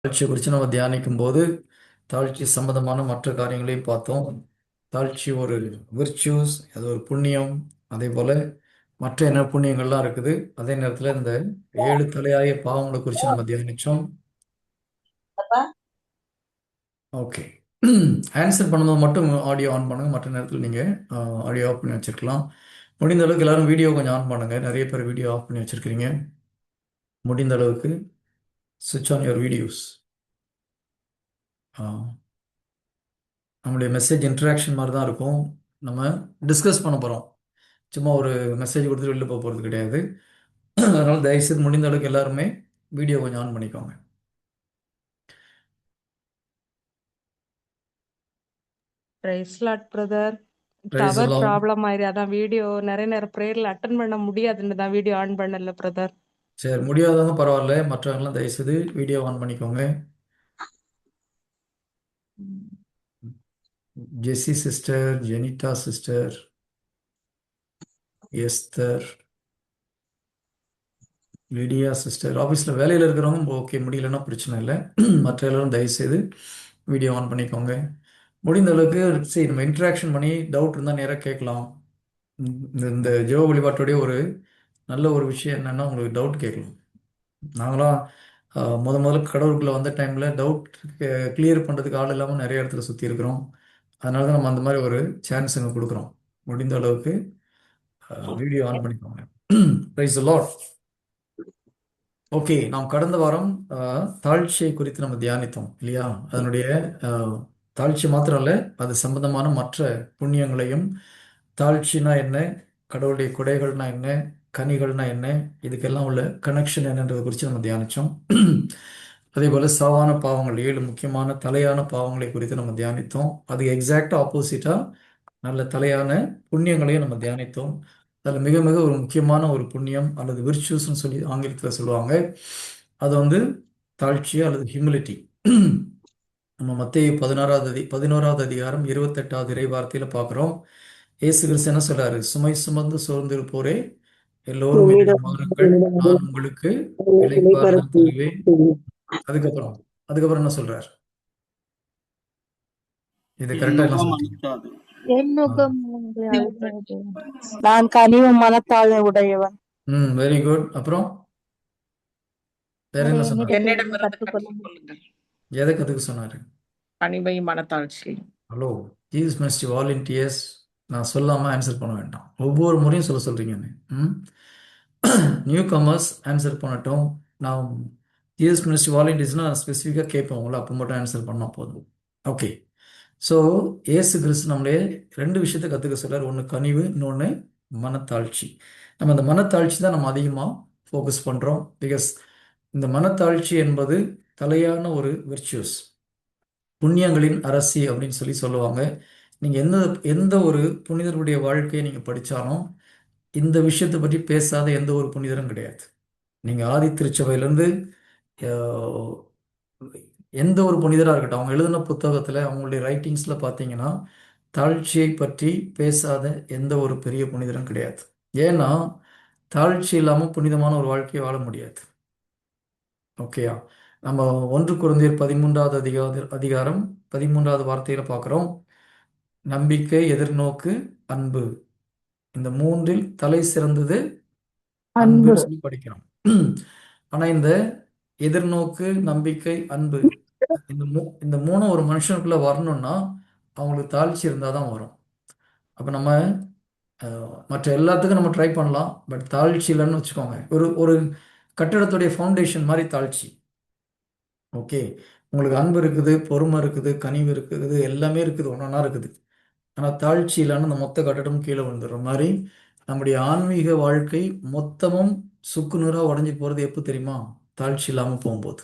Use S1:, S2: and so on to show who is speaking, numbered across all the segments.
S1: தாழ்ச்சியை குறித்து நம்ம தியானிக்கும் போது தாழ்ச்சி சம்பந்தமான மற்ற காரியங்களையும் பார்த்தோம். தாழ்ச்சி ஒரு விர்ச்சுவஸ், அது ஒரு புண்ணியம். அதே போல மற்ற என்ன புண்ணியங்கள்லாம் இருக்குது. அதே நேரத்தில் இந்த 7 தலையாய பாவங்களை குறித்து நம்ம தியானிச்சோம். ஓகே, ஆன்சர் பண்ணும்போது மட்டும் ஆடியோ ஆன் பண்ணுங்க. மற்ற நேரத்தில் நீங்கள் ஆடியோ ஆஃப் பண்ணி வச்சிருக்கலாம். முடிந்த அளவுக்கு எல்லாரும் வீடியோ கொஞ்சம் ஆன் பண்ணுங்க. நிறைய பேர் வீடியோ ஆஃப் பண்ணி வச்சிருக்கிறீங்க. முடிந்த அளவுக்கு சுவிட்ச் ஆன் யுவர் வீடியோஸ். நம்மளுடைய மெசேஜ் இன்ட்ராக்ஷன் மாதிரி தான் இருக்கும். நம்ம டிஸ்கஸ் பண்ண போகிறோம். சும்மா ஒரு மெசேஜ் கொடுத்துட்டு வெளில போக போகிறது கிடையாது. அதனால் தயவுசெய்து முடிந்த அளவுக்கு எல்லாருமே வீடியோ கொஞ்சம் ஆன் பண்ணிக்கோங்க.
S2: பிரைஸ் லாட் பிரதர்.
S1: பிரைஸ்
S2: டவர்
S1: எல்லாம்.
S2: ப்ராப்ளம் ஆயிரு, அதான் வீடியோ நிறைய நேரம் ப்ரேயர்ல அட்டன் பண்ண முடியாதுன்னு தான் வீடியோ ஆன் பண்ணல பிரதர்.
S1: சரி, முடியாதவங்க பரவாயில்ல. மற்றவங்களாம் தயவுசெய்து வீடியோ ஆன் பண்ணிக்கோங்க. Jessie sister, Jenita sister, Esther, Lydia sister, ஆஃபீஸில் வேலையில் இருக்கிறவங்க ஓகே, முடியலன்னா பிரச்சனை இல்லை. மற்ற எல்லாரும் தயவுசெய்து வீடியோ ஆன் பண்ணிக்கோங்க. முடிந்த அளவுக்கு சரி, நம்ம இன்ட்ராக்ஷன் பண்ணி டவுட் இருந்தால் நேராக கேட்கலாம். இந்த ஜெப வழிபாட்டுடைய ஒரு நல்ல ஒரு விஷயம் என்னன்னா, உங்களுக்கு டவுட் கேட்கலாம். நாங்களாம் முதல்ல கடவுளுக்குள்ள வந்த டைமில் டவுட் கிளியர் பண்ணுறதுக்கு ஆள் இல்லாமல் நிறைய இடத்துல சுற்றி இருக்கிறோம். அதனால தான் நம்ம அந்த மாதிரி ஒரு சான்ஸ் அங்கே கொடுக்குறோம். முடிந்த அளவுக்கு வீடியோ ஆன் பண்ணிக்கோங்க. Price the lord. ஓகே, நாம் கடந்த வாரம் தாழ்ச்சியை குறித்து நம்ம தியானித்தோம் இல்லையா? அதனுடைய தாழ்ச்சி மாத்திரம் இல்லை, அது சம்பந்தமான மற்ற புண்ணியங்களையும், தாழ்ச்சினா என்ன, கடவுளுடைய கொடைகள்னா என்ன, கனிகள்னா என்ன, இதுக்கெல்லாம் உள்ள கனெக்ஷன் என்னன்றதை குறித்து நம்ம தியானித்தோம். அதே போல் சாவான பாவங்கள், 7 முக்கியமான தலையான பாவங்களை குறித்து நம்ம தியானித்தோம். அதுக்கு எக்ஸாக்டாக ஆப்போசிட்டாக நல்ல தலையான புண்ணியங்களையும் நம்ம தியானித்தோம். அதில் மிக மிக ஒரு முக்கியமான ஒரு புண்ணியம் அல்லது விர்ச்சுவஸ்ன்னு சொல்லி ஆங்கிலத்தில் சொல்லுவாங்க. அது வந்து தாழ்ச்சி அல்லது ஹியூமிலிட்டி. நம்ம மத்தேயு 11வது அதிகாரம் 28வது இறை வார்த்தையில் பார்க்குறோம். இயேசு கிறிஸ்து என்ன சொல்றாரு? சுமை சுமந்து சோர்ந்திருப்போரே எல்லோரும் என்னிடம் வாருங்கள், நான் உங்களுக்கு இளைப்பாறுதல் தருவேன். அதுக்கப்புறம் அதுக்கப்புறம் என்ன சொல்றார்? இது கரெக்டா என்ன சொல்றீங்க?
S3: நான் கனிவு மனத்தாழ்மை உடையவன்.
S1: Very good. அப்புறம் வேற என்ன சொன்னார்?
S4: என்னிடமிருந்து
S3: கற்றுக்கொள்ள
S4: கற்றுக்கொள்ளுங்கள்
S1: எதை கற்றுக்க சொன்னார்?
S4: பணிவையும் மனத்தாழ்ச்சியையும்.
S1: ஹலோ, ஜீசஸ் மினிஸ்ட்ரி வாலண்டியர்ஸ், நான் சொல்லாமல் ஆன்சர் பண்ண வேண்டாம். ஒவ்வொரு முறையும் சொல்கிறீங்கன்னு. நியூ கமர்ஸ் ஆன்சர் பண்ணட்டும். நான் ஜீசஸ் மினிஸ்ட்ரி வாலண்டியர்ஸ்னால் நான் ஸ்பெசிஃபிக்காக கேட்பேன் உங்களை, அப்போ மட்டும் ஆன்சர் பண்ணால் போதும். ஓகே, ஸோ ஏசு கிறிஸ்து நம்மளே 2 விஷயத்தை கற்றுக்க சொல்றார். ஒன்று கனிவு, இன்னொன்று மனத்தாழ்ச்சி. நம்ம அந்த மனத்தாழ்ச்சி தான் நம்ம அதிகமாக ஃபோக்கஸ் பண்ணுறோம். பிகாஸ் இந்த மனத்தாழ்ச்சி என்பது தலையான ஒரு விர்ச்சுவஸ், புண்ணியங்களின் அரசி அப்படின்னு சொல்லி சொல்லுவாங்க. நீங்கள் எந்த எந்த ஒரு புனிதருடைய வாழ்க்கையை நீங்கள் படித்தாலும் இந்த விஷயத்தை பற்றி பேசாத எந்த ஒரு புனிதரும் கிடையாது. நீங்கள் ஆதி திருச்சபையிலேருந்து எந்த ஒரு புனிதராக இருக்கட்டும், அவங்க எழுதின புத்தகத்தில், அவங்களுடைய ரைட்டிங்ஸில் பார்த்தீங்கன்னா தாழ்ச்சியை பற்றி பேசாத எந்த ஒரு பெரிய புனிதரும் கிடையாது. ஏன்னா தாழ்ச்சி இல்லாமல் புனிதமான ஒரு வாழ்க்கையை வாழ முடியாது. ஓகேயா? நம்ம 1 கொரிந்தியர் 13வது அதிகாரம் 13வது வார்த்தையில் பார்க்குறோம். நம்பிக்கை, எதிர்நோக்கு, அன்பு, இந்த 3இல் தலை சிறந்தது
S3: அன்பு.
S1: அன்புன்னு சொல்லி படிக்கிறோம். ஆனால் இந்த எதிர்நோக்கு, நம்பிக்கை, அன்பு, இந்த மூணும் ஒரு மனுஷனுக்குள்ள வரணும்னா அவங்களுக்கு தாழ்ச்சி இருந்தால் தான் வரும். அப்போ நம்ம மற்ற எல்லாத்துக்கும் நம்ம ட்ரை பண்ணலாம், பட் தாழ்ச்சி இல்லைன்னு வச்சுக்கோங்க. ஒரு ஒரு கட்டிடத்துடைய ஃபவுண்டேஷன் மாதிரி தாழ்ச்சி. ஓகே, உங்களுக்கு அன்பு இருக்குது, பொறுமை இருக்குது, கனிவு இருக்குது, எல்லாமே இருக்குது, ஒன்றா இருக்குது. ஆனால் தாழ்ச்சி இல்லைன்னு அந்த மொத்த கட்டடமும் கீழே விழுந்துடுற மாதிரி நம்முடைய ஆன்மீக வாழ்க்கை மொத்தமும் சுக்குநூறாக உடஞ்சி போகிறது எப்போ தெரியுமா? தாழ்ச்சி இல்லாமல் போகும்போது.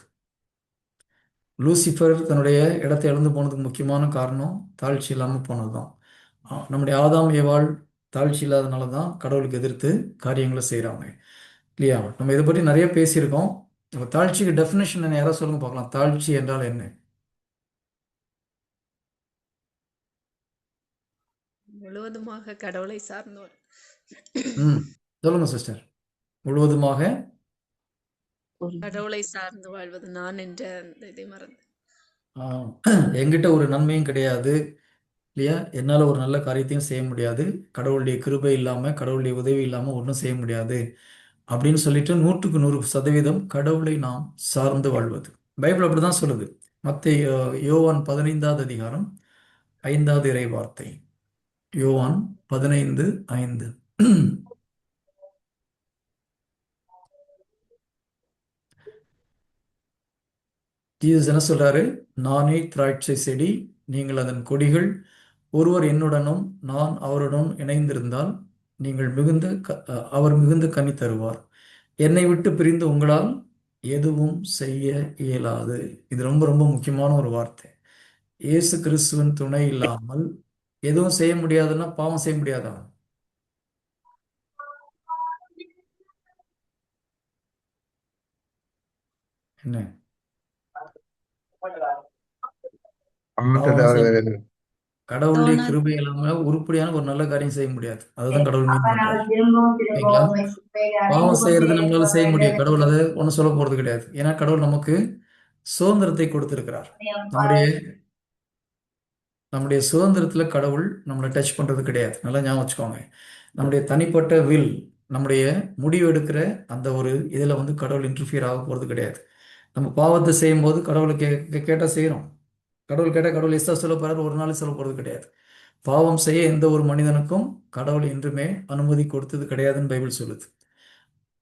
S1: லூசிஃபர் தன்னுடைய இடத்தை இழந்து போனதுக்கு முக்கியமான காரணம் தாழ்ச்சி இல்லாமல் போனது தான். நம்முடைய ஆதாம் ஏவாள் தாழ்ச்சி இல்லாதனால தான் கடவுளுக்கு எதிர்த்து காரியங்களை செய்கிறாங்க இல்லையா? நம்ம இதை பற்றி நிறைய பேசியிருக்கோம். இப்போ தாழ்ச்சிக்கு டெஃபினேஷன் என்ன, யாராவது சொல்லுங்க பார்க்கலாம். தாழ்ச்சி என்றால் என்ன?
S5: முழுவதுமாக கடவுளை சார்ந்தோர்.
S1: சொல்லுங்க சிஸ்டர். முழுவதுமாக
S5: கடவுளை சார்ந்து வாழ்வது நான் என்ற அந்த இதை மறந்து.
S1: ஆஹ் என்கிட்ட ஒரு நன்மையும் கிடையாது இல்லையா? என்னால் ஒரு நல்ல காரியத்தையும் செய்ய முடியாது. கடவுளுடைய கிருபை இல்லாமல், கடவுளுடைய உதவி இல்லாமல் ஒன்றும் செய்ய முடியாது அப்படின்னு சொல்லிட்டு 100% கடவுளை நாம் சார்ந்து வாழ்வது. பைபிள் அப்படிதான் சொல்லுது. மத்தேயு யோவான் 15வது அதிகாரம் 5வது இறை வார்த்தை. யோவான் 15:5. ஜீசஸ் என்ன சொல்றாரு? நானே திராட்சை செடி, நீங்கள் அதன் கொடிகள். ஒருவர் என்னுடனும் நான் அவருடன் இணைந்திருந்தால் நீங்கள் அவர் மிகுந்த கனி தருவார். என்னை விட்டு பிரிந்து உங்களால் எதுவும் செய்ய இயலாது. இது ரொம்ப ரொம்ப முக்கியமான ஒரு வார்த்தை. இயேசு கிறிஸ்துவின் துணை இல்லாமல் எதுவும் செய்ய முடியாதுன்னா பாவம் செய்ய முடியாதா? என்ன? பாவம் செய்ய முடியாது. கடவுளுடைய கிருபை இல்லாம உருப்படியான ஒரு நல்ல காரியம் செய்ய முடியாது. அதுதான் கடவுள் மீன் பண்றாரு. ஓகேங்களா? பாவம் செய்யறது நம்மளால செய்ய முடியும். கடவுள் அதை ஒன்றும் சொல்ல போறது கிடையாது. ஏன்னா கடவுள் நமக்கு சுதந்திரத்தை கொடுத்திருக்கிறார். நம்முடைய நம்முடைய சுதந்திரத்துல கடவுள் நம்மளை டச் பண்றது கிடையாது. நல்லா ஞாபகம் வச்சுக்கோங்க. நம்முடைய தனிப்பட்ட வில், நம்முடைய முடிவு எடுக்கிற அந்த ஒரு இதுல வந்து கடவுள் இன்டர்ஃபியர் ஆக போறது கிடையாது. நம்ம பாவத்தை செய்யும் போது கடவுளை கேட்டா செய்யறோம். கடவுள் கேட்டா கடவுள் எஸ்ஸா சொல்ல போறாரு, ஒரு நாள் சொல்ல போறது கிடையாது. பாவம் செய்ய எந்த ஒரு மனிதனுக்கும் கடவுள் என்றுமே அனுமதி கொடுத்தது கிடையாதுன்னு பைபிள் சொல்லுது.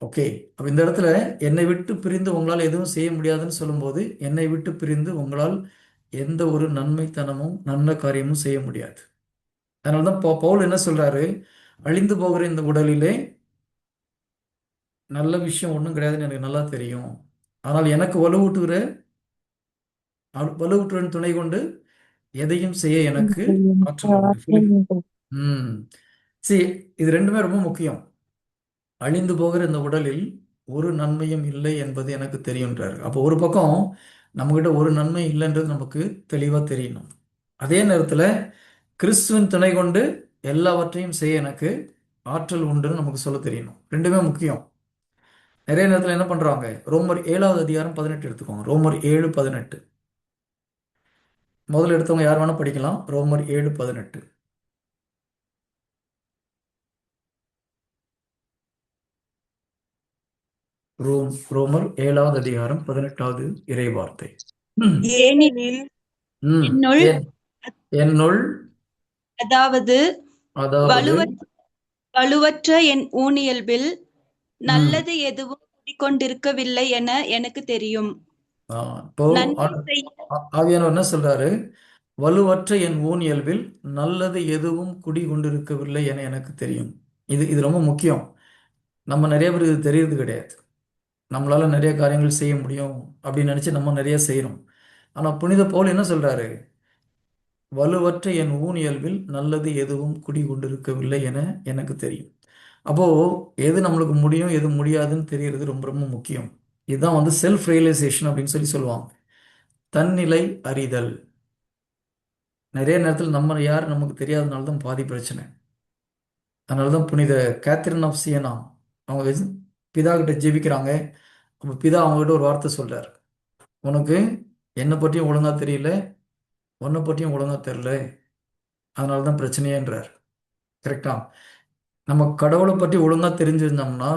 S1: ஓகே, அப்ப இந்த இடத்துல என்னை விட்டு பிரிந்து உங்களால் எதுவும் செய்ய முடியாதுன்னு சொல்லும்போது, என்னை விட்டு பிரிந்து உங்களால் எந்த ஒரு நன்மைத்தனமும் நல்ல காரியமும் செய்ய முடியாது. அதனாலதான் பவுல் என்ன சொல்றாரு? அழிந்து போகிற இந்த உடலிலே நல்ல விஷயம் ஒன்றும் கிடையாதுன்னு எனக்கு நல்லா தெரியும். ஆனால் எனக்கு வலுவூட்டுவன் துணை கொண்டு எதையும் செய்ய எனக்கு ஆற்றல் உண்டு. ம் சரி, இது ரெண்டுமே ரொம்ப முக்கியம். அழிந்து போகிற இந்த உடலில் ஒரு நன்மையும் இல்லை என்பது எனக்கு தெரியுன்றாரு. அப்போ ஒரு பக்கம் நம்மகிட்ட ஒரு நன்மை இல்லைன்றது நமக்கு தெளிவா தெரியணும். அதே நேரத்துல கிறிஸ்துவின் துணை கொண்டு எல்லாவற்றையும் செய்ய எனக்கு ஆற்றல் உண்டுன்னு நமக்கு சொல்ல தெரியணும். ரெண்டுமே முக்கியம். நிறைய நேரத்துல என்ன பண்றாங்க? ரோமர் 7வது அதிகாரம் 18 எடுத்துக்கோங்க. ரோமர் 7:18. முதல்ல எடுத்தவங்க யார் வேணா படிக்கலாம். ரோமர் 7:18. ரோமர் 7வது அதிகாரம் 18வது இறை வார்த்தை.
S3: ஏனெனில்
S1: ம்
S3: என்னுள்
S1: ஏன் என்னுள்
S3: அதாவது
S1: அதாவது
S3: வலுவற்ற என் ஊனியல்பில்
S1: ம்
S3: நல்லது எதுவும் குடிக்கொண்டிருக்கவில்லை என எனக்கு தெரியும்.
S1: இப்போ
S3: நன்மை செய்ய
S1: ஆவியானவர் என்ன சொல்றாரு? வலுவற்ற என் ஊன் இயல்பில் நல்லது எதுவும் குடி கொண்டிருக்கவில்லை என எனக்கு தெரியும். இது ரொம்ப முக்கியம். நம்ம நிறைய பேர் இது தெரியறது கிடையாது. நம்மளால நிறைய காரியங்கள் செய்ய முடியும் அப்படின்னு நினைச்சு நம்ம நிறைய செய்யறோம். ஆனா புனித பவுல் என்ன சொல்றாரு? வலுவற்ற என் ஊன் இயல்பில் நல்லது எதுவும் குடி கொண்டிருக்கவில்லை என எனக்கு தெரியும். அப்போ எது நம்மளுக்கு முடியும் எது முடியாதுன்னு தெரியறது ரொம்ப ரொம்ப முக்கியம். இதுதான் வந்து செல்ஃப் ரியலைசேஷன் அப்படின்னு சொல்லுவாங்க. தன்னிலை அறிதல். நிறைய நேரத்தில் நம்ம யார் நமக்கு தெரியாதனால தான் பாதி பிரச்சனை. அதனால தான் புனித கேத்ரின் ஆஃப் சியனா அவங்க பிதா கிட்ட ஜெபிக்கிறாங்க. அப்போ பிதா அவங்ககிட்ட ஒரு வார்த்தை சொல்றார். உனக்கு என்னை பற்றியும் ஒழுங்கா தெரியல, உன்னை பற்றியும் ஒழுங்கா தெரியல, அதனால தான் பிரச்சனையேன்றார். கரெக்டா? நம்ம கடவுளை பற்றி ஒழுங்கா தெரிஞ்சிருந்தோம்னா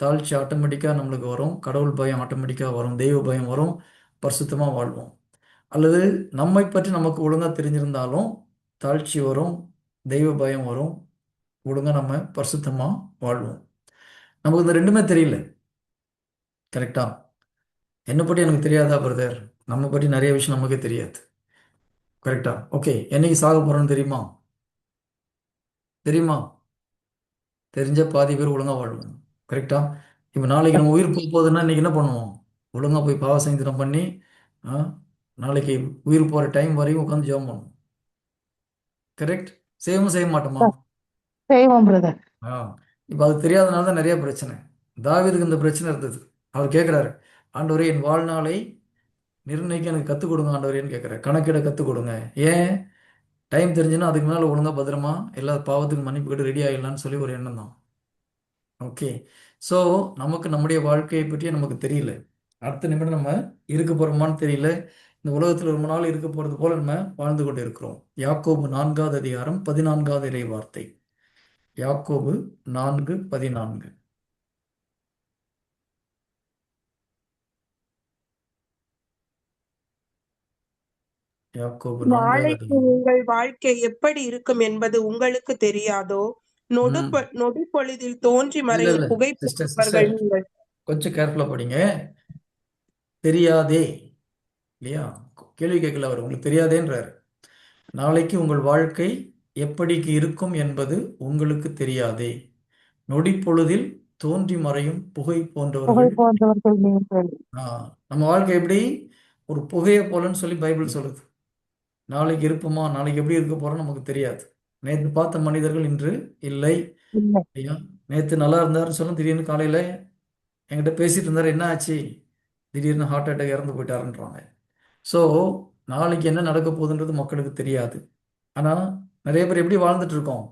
S1: தாழ்ச்சி ஆட்டோமேட்டிக்காக நம்மளுக்கு வரும், கடவுள் பயம் ஆட்டோமேட்டிக்காக வரும், தெய்வ பயம் வரும், பரிசுத்தமாக வாழ்வோம். அல்லது நம்மை பற்றி நமக்கு ஒழுங்கா தெரிஞ்சிருந்தாலும் தாழ்ச்சி வரும், தெய்வ பயம் வரும், ஒழுங்கா நம்ம பரிசுத்தமா வாழ்வோம். நமக்கு இந்த ரெண்டுமே தெரியல. கரெக்டா? என்னை பற்றி எனக்கு தெரியாதா பிரதர்? நம்ம பற்றி நிறைய விஷயம் நமக்கே தெரியாது. கரெக்டா? ஓகே, என்னைக்கு சாக போறோம்னு தெரியுமா? தெரியுமா? தெரிஞ்ச பாதி பேர் ஒழுங்கா வாழ்வோம். கரெக்டா? இப்போ நாளைக்கு நம்ம உயிர் போக போகுதுன்னா இன்னைக்கு என்ன பண்ணுவோம்? ஒழுங்கா போய் பாவ சங்கீதம் பண்ணி ஆ, நாளைக்கு உயிர் போற டைம் வரையும் உட்காந்து ஜெபம் பண்ணுவோம். கரெக்ட்? செய்ய மாட்டோமா?
S3: செய்வோம் பிரதர்.
S1: ஆ இப்போ அது தெரியாதனால தான் நிறைய பிரச்சனை. தாவீதுக்கு இந்த பிரச்சனை இருந்தது. அவர் கேட்குறாரு, ஆண்டவரே என் வாழ்நாளை நிர்ணயிக்க எனக்கு கற்றுக் கொடுங்க ஆண்டவரேன்னு கேட்குறாரு. கணக்கிட கற்றுக் கொடுங்க. ஏன்? டைம் தெரிஞ்சுன்னா அதுக்கு மேலே ஒழுங்கா பத்திரமா எல்லா பாவத்துக்கும் மன்னிப்பு கேட்டு ரெடி ஆகிடலான்னு சொல்லி ஒரு எண்ணம் தான். ஓகே, ஸோ நமக்கு நம்முடைய வாழ்க்கையை பற்றி நமக்கு தெரியல. அடுத்த நிமிடம் நம்ம இருக்க போறோமான்னு தெரியல. இந்த உலகத்தில் ரொம்ப நாள் இருக்க போறது போல நம்ம வாழ்ந்து கொண்டு இருக்கிறோம். யாக்கோபு 4வது அதிகாரம் 14வது இறை வார்த்தை. யாக்கோபு 4:14. யாக்கோபு 4வது
S6: நாளைக்கு
S1: அதிகாரம்.
S6: உங்கள் வாழ்க்கை எப்படி இருக்கும் என்பது உங்களுக்கு தெரியாதோ?
S1: ம்
S6: நொடி பொழுதில் தோன்றி
S1: இல்ல
S6: மறையும்
S1: இல்ல
S6: புகை
S1: சிஸ்டர்
S6: போன்றவர்கள் நீங்கள்.
S1: கொஞ்சம் கேர்ஃபுல்லா படிங்க. தெரியாதே இல்லையா? கேள்வி கேட்கல அவர், உங்களுக்கு தெரியாதேன்றாரு. நாளைக்கு உங்கள் வாழ்க்கை எப்படிக்கு இருக்கும் என்பது உங்களுக்கு தெரியாதே. நொடி பொழுதில் தோன்றி மறையும் புகை போன்றவர்கள். ஆ, நம்ம வாழ்க்கை எப்படி ஒரு புகையை போலன்னு சொல்லி பைபிள் சொல்லுது. நாளைக்கு இருப்போமா, நாளைக்கு எப்படி இருக்க போறோம் நமக்கு தெரியாது. நேற்று பார்த்த மனிதர்கள் இன்று இல்லை. ஐயா, நேற்று நல்லா இருந்தாருன்னு சொல்ல திடீர்னு காலையில என்கிட்ட பேசிட்டு இருந்தாரு, என்ன ஆச்சு, திடீர்னு ஹார்ட் அட்டாக் இறந்து போயிட்டாருன்றாங்க. ஸோ நாளைக்கு என்ன நடக்க போகுதுன்றது மக்களுக்கு தெரியாது. ஆனால் நிறைய பேர் எப்படி வாழ்ந்துட்டு இருக்கோம்,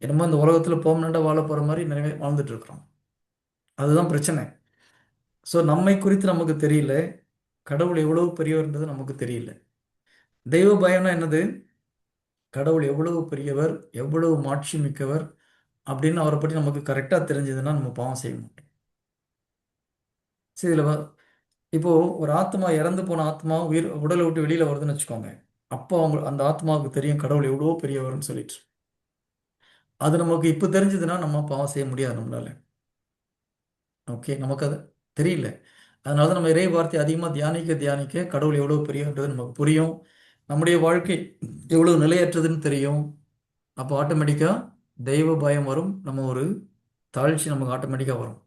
S1: என்னமோ இந்த உலகத்தில் பெர்மனெண்ட்டாக வாழ போகிற மாதிரி நிறைய பேர் வாழ்ந்துட்டு இருக்கிறோம். அதுதான் பிரச்சனை. ஸோ நம்மை குறித்து நமக்கு தெரியல, கடவுள் எவ்வளவு பெரியவர்ன்றது நமக்கு தெரியல. தெய்வ பயம்னா என்னது? கடவுள் எவ்வளவு பெரியவர், எவ்வளவு மாட்சி மிக்கவர் அப்படின்னு அவரை பற்றி நமக்கு கரெக்டாக தெரிஞ்சதுன்னா நம்ம பாவம் செய்ய மாட்டோம். சரி, இதில் இப்போ ஒரு ஆத்மா, இறந்து போன ஆத்மா உடலை விட்டு வெளியில வருதுன்னு வச்சுக்கோங்க. அப்போ அந்த ஆத்மாவுக்கு தெரியும் கடவுள் எவ்வளோ பெரியவர்னு சொல்லிட்டு. அது நமக்கு இப்போ தெரிஞ்சதுன்னா நம்ம பாவம் செய்ய முடியாது நம்மளால. ஓகே, நமக்கு அது தெரியல. அதனால தான் நம்ம இறை வார்த்தை அதிகமாக தியானிக்க கடவுள் எவ்வளோ பெரியன்றது நமக்கு புரியும். நம்முடைய வாழ்க்கை எவ்வளோ நிலையற்றதுன்னு தெரியும். அப்போ ஆட்டோமேட்டிக்காக தெய்வ பயம் வரும், நம்ம ஒரு தாழ்ச்சி நமக்கு ஆட்டோமேட்டிக்காக வரும்.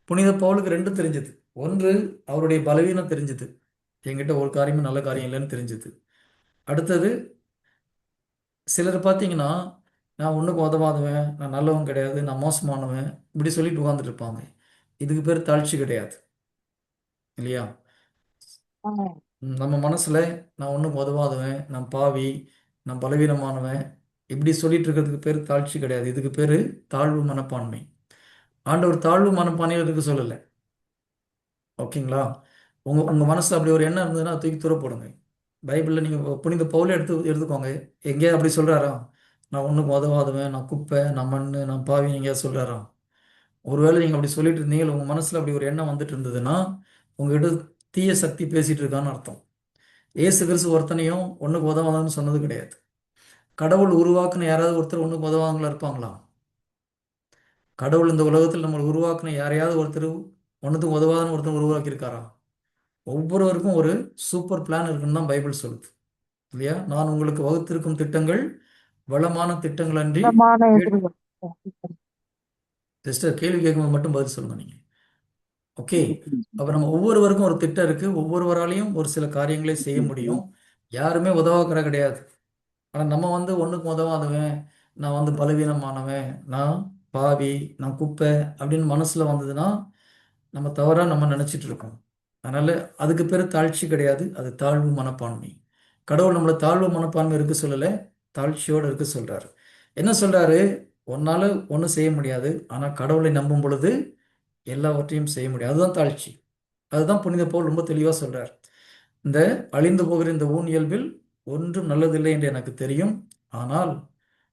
S1: புனித பவுலுக்கு ரெண்டும் தெரிஞ்சது. ஒன்று, அவருடைய பலவீனம் தெரிஞ்சது, என்கிட்ட ஒரு காரியமும் நல்ல காரியம் இல்லைன்னு தெரிஞ்சது. அடுத்தது, சிலர் பார்த்தீங்கன்னா நான் ஒன்றுக்கு உதவாதவன், நான் நல்லவன் கிடையாது, நான் மோசமானவன், இப்படி சொல்லிட்டு உட்காந்துட்டு இருப்பாங்க. இதுக்கு பேர் தாழ்ச்சி கிடையாது இல்லையா? நம்ம மனசில் நான் ஒன்றுக்கு உதவாதவன், நான் பாவி, நான் பலவீனமானவன், இப்படி சொல்லிட்டு இருக்கிறதுக்கு பேர் தாழ்ச்சி கிடையாது. இதுக்கு பேர் தாழ்வு மனப்பான்மை. ஆண்டவர் தாழ்வு மனப்பான்மையில் இருக்க சொல்லலை. ஓகேங்களா? உங்கள் மனசில் அப்படி ஒரு எண்ணம் இருந்ததுன்னா தூக்கி தூர போடுங்க. பைபிளில் நீங்கள் புனித பவுலை எடுத்துக்கோங்க. எங்கேயாவது அப்படி சொல்கிறாரா? நான் ஒன்றுக்கு உதவாதவன், நான் குப்பை, நான் மண், நான் பாவி, எங்கேயாவது சொல்கிறாரா? ஒருவேளை நீங்கள் அப்படி சொல்லிட்டு இருந்தீங்க, உங்கள் மனசில் அப்படி ஒரு எண்ணம் வந்துட்டு இருந்ததுன்னா உங்ககிட்ட தீய சக்தி பேசிகிட்டு இருக்கான்னு அர்த்தம். ஏசு கிறிஸ்து ஒருத்தனையும் ஒன்றுக்கு உதவாதன்னு சொன்னது கிடையாது. கடவுள் உருவாக்குன யாராவது ஒருத்தர் ஒன்றுக்கு உதவாங்களா இருப்பாங்களா? கடவுள் இந்த உலகத்தில் நம்ம உருவாக்குன யாரையாவது ஒருத்தர் ஒன்றுத்துக்கு உதவாதன்னு ஒருத்தர் உருவாக்கியிருக்காரா? ஒவ்வொருவருக்கும் ஒரு சூப்பர் பிளான் இருக்குன்னு தான் பைபிள் சொல்லுது இல்லையா? நான் உங்களுக்கு வகுத்திருக்கும் திட்டங்கள் வளமான திட்டங்கள் அன்றி. சிஸ்டர், கேள்வி கேட்கும்போது மட்டும் பதில் சொல்லுங்க நீங்க. ஓகே, அப்போ நம்ம ஒவ்வொருவருக்கும் ஒரு திட்டம் இருக்கு. ஒவ்வொருவராலையும் ஒரு சில காரியங்களை செய்ய முடியும். யாருமே உதவாக்கிற கிடையாது. ஆனால் நம்ம ஒன்றுக்கு உதவாதவன், நான் பலவீனமானவன், நான் பாவி, நான் குப்பை அப்படின்னு மனசில் வந்ததுன்னா நம்ம தவறாக நம்ம நினச்சிட்டு இருக்கோம். அதனால் அதுக்கு பேர் தாழ்ச்சி கிடையாது, அது தாழ்வு மனப்பான்மை. கடவுள் நம்மளை தாழ்வு மனப்பான்மை இருக்க சொல்லலை, தாழ்ச்சியோடு இருக்க சொல்கிறாரு. என்ன சொல்கிறாரு? ஒன்னால் ஒன்றும் செய்ய முடியாது, ஆனால் கடவுளை நம்பும் பொழுது எல்லாவற்றையும் செய்ய முடியும். அதுதான் தாழ்ச்சி. அதுதான் புனித பவுல் ரொம்ப தெளிவாக சொல்கிறார். இந்த அழிந்து போகிற இந்த ஊன் இயல்பில் ஒன்றும் நல்லதில்லை என்று எனக்கு தெரியும், ஆனால்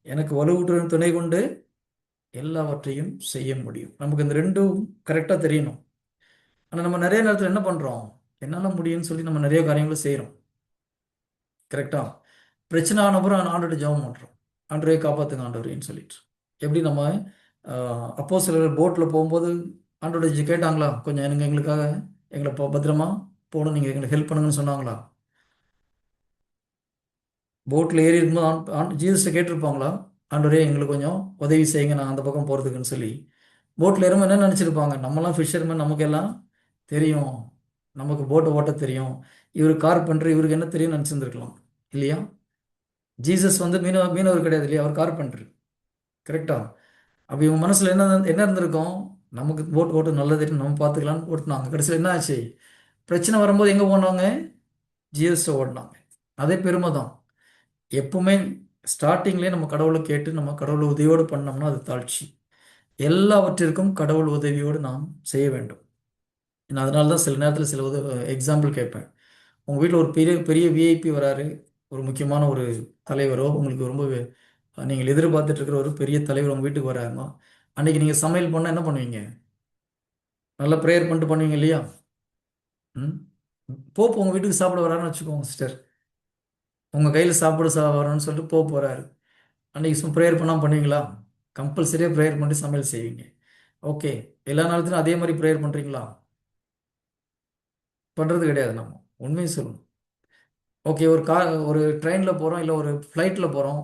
S1: எனக்கு வலுவூட்டுடன் துணை கொண்டு எல்லாவற்றையும் செய்ய முடியும். நமக்கு இந்த ரெண்டும் கரெக்டாக தெரியணும். ஆனால் நம்ம நிறைய நேரத்தில் என்ன பண்ணுறோம், என்னால் முடியும்னு சொல்லி நம்ம நிறைய காரியங்களை செய்கிறோம். கரெக்டாக பிரச்சனை ஆனப்புறம் ஆண்டோட ஜெபம் பண்ணுறோம், ஆண்டவரே காப்பாற்றுங்க ஆண்டவரேன்னு சொல்லிட்டு. எப்படி நம்ம அப்போ சிலர் போட்டில் போகும்போது ஆண்டோட கேட்டாங்களா, கொஞ்சம் எங்களுக்காக எங்களை பத்திரமா போகணும், நீங்கள் எங்களுக்கு ஹெல்ப் பண்ணுங்கன்னு சொன்னாங்களா? போட்டில் ஏறி இருக்கும்போது ஜீசஸை கேட்டிருப்பாங்களா, ஆண்டவரே எங்களுக்கு கொஞ்சம் உதவி செய்யுங்க நான் அந்த பக்கம் போகிறதுக்குன்னு சொல்லி? போட்டில் ஏறும்போது என்ன நினச்சிருப்பாங்க, நம்மலாம் ஃபிஷர்மேன், நமக்கு எல்லாம் தெரியும், நமக்கு போட்டை ஓட்ட தெரியும், இவர் கார்பெண்டர், இவருக்கு என்ன தெரியும்னு நினச்சிருந்துருக்கலாம் இல்லையா? ஜீசஸ் மீனவர் கிடையாது இல்லையா, அவர் கார்பெண்டர். கரெக்டா? அப்போ இவங்க மனசில் என்ன இருந்திருக்கும், நமக்கு போட் ஓட்டு நல்லது தெரியும், நம்ம பார்த்துக்கலான்னு ஓட்டினாங்க. கடைசியில் என்ன ஆச்சு? பிரச்சனை வரும்போது எங்கே போனாங்க? ஜீசஸை ஓடினாங்க. அதே பெருமை தான். எப்பவுமே ஸ்டார்டிங்லேயே நம்ம கடவுளை கேட்டு நம்ம கடவுள் உதவியோடு பண்ணோம்னா அது தாழ்ச்சி. எல்லாவற்றிற்கும் கடவுள் உதவியோடு நாம் செய்ய வேண்டும். நான் அதனால தான் சில நேரத்தில் சில எக்ஸாம்பிள் கேட்பேன். உங்கள் வீட்டில் ஒரு பெரிய பெரிய விஐபி வராரு, ஒரு முக்கியமான ஒரு தலைவரோ, உங்களுக்கு ரொம்ப நீங்கள் எதிர்பார்த்துட்டு இருக்கிற ஒரு பெரிய தலைவர் உங்கள் வீட்டுக்கு வராருன்னா, அன்னைக்கு நீங்கள் சமையல் பண்ணால் என்ன பண்ணுவீங்க? நல்லா ப்ரேயர் பண்ணிட்டு பண்ணுவீங்க இல்லையா? ம் போப் உங்கள் வீட்டுக்கு சாப்பிட வராருன்னு வச்சுக்கோங்க சிஸ்டர். உங்கள் கையில் சாப்பிட வரணும்னு சொல்லிட்டு போகிறாரு. அன்றைக்கி ப்ரேயர் பண்ணால் பண்ணுவீங்களா? கம்பல்சரியாக ப்ரேயர் பண்ணி சமையல் செய்வீங்க. ஓகே, எல்லா நாளத்துலையும் அதே மாதிரி ப்ரேயர் பண்ணுறீங்களா? பண்ணுறது கிடையாது. நம்ம உண்மையை சொல்லணும். ஓகே, ஒரு ட்ரெயினில் போகிறோம், இல்லை ஒரு ஃப்ளைட்டில் போகிறோம்.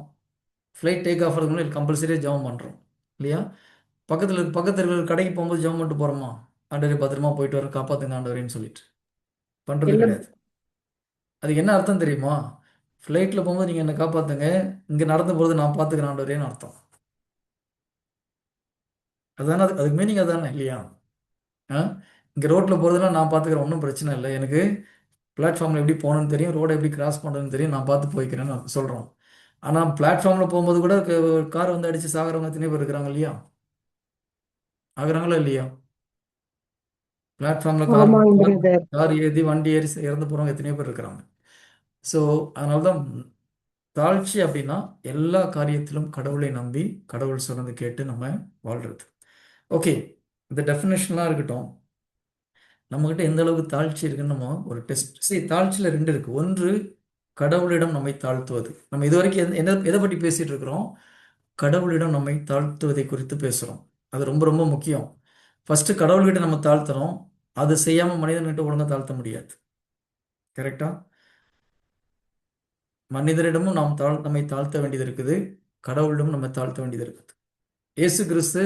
S1: ஃப்ளைட் டேக் ஆஃப் ஆகிறதுக்கு முன்னாடி கம்பல்சரியாக ஜெபம் பண்ணுறோம் இல்லையா? பக்கத்தில் இருக்கிற கடைக்கு போகும்போது ஜெபம் பண்ணிட்டு போகிறோமா? ஆண்டவரே பத்திரமா போயிட்டு வர, காப்பாற்றுங்க ஆண்டவரேன்னு சொல்லிட்டு பண்ணுறது
S4: இல்ல
S1: கிடையாது. அதுக்கு என்ன அர்த்தம் தெரியுமா? ஃப்ளைட்டில் போகும்போது நீங்கள் என்னை காப்பாற்றுங்க, இங்கே நடந்து போகிறது நான் பார்த்துக்கிறேன் ஆண்டவரேன்னு அர்த்தம். அதுதானே அதுக்கு மீனிங் அதானே இல்லையா? இங்கே ரோட்டில் போகிறதுலாம் நான் பார்த்துக்கிறேன், ஒன்றும் பிரச்சனை இல்லை. எனக்கு பிளாட்ஃபார்மில் எப்படி போகணுன்னு தெரியும், ரோடை எப்படி கிராஸ் பண்ணுறதுன்னு தெரியும், நான் பார்த்து போய்க்கிறேன்னு சொல்கிறோம். ஆனால் பிளாட்ஃபார்மில் போகும்போது கூட கார் வந்து அடித்து சாகிறவங்க எத்தனை பேர் இருக்கிறாங்க இல்லையா? ஆகுறாங்களா இல்லையா? பிளாட்ஃபார்மில் கார்
S6: ஆமாங்க
S1: கார்
S6: பிரதர்.
S1: கார் ஏறி வண்டி ஏறி இறந்து போகிறவங்க எத்தனையோ பேர் இருக்கிறாங்க. ஸோ அதனால தான் தாழ்ச்சி அப்படின்னா எல்லா காரியத்திலும் கடவுளை நம்பி கடவுள் சொன்னது கேட்டு நம்ம வாழ்கிறது. ஓகே, இந்த டெஃபினேஷன்லாம் இருக்கட்டும். நம்மகிட்ட எந்த அளவுக்கு தாழ்ச்சி இருக்குன்னு நம்ம ஒரு டெஸ்ட். சரி, தாழ்ச்சியில் ரெண்டு இருக்குது. ஒன்று, கடவுளிடம் நம்மை தாழ்த்துவது. நம்ம இது வரைக்கும் எதை பற்றி பேசிகிட்டு இருக்கிறோம்? கடவுளிடம் நம்மை தாழ்த்துவதை குறித்து பேசுகிறோம். அது ரொம்ப ரொம்ப முக்கியம். ஃபஸ்ட்டு கடவுள்கிட்ட நம்ம தாழ்த்தணும். அது செய்யாமல் மனிதன்கிட்ட ஒழுங்காக தாழ்த்த முடியாது. கரெக்டா? மனிதரிடமும் நம்மை தாழ்த்த வேண்டியது இருக்குது, கடவுளிடம் நம்ம தாழ்த்த வேண்டியது இருக்குது. இயேசு கிறிஸ்து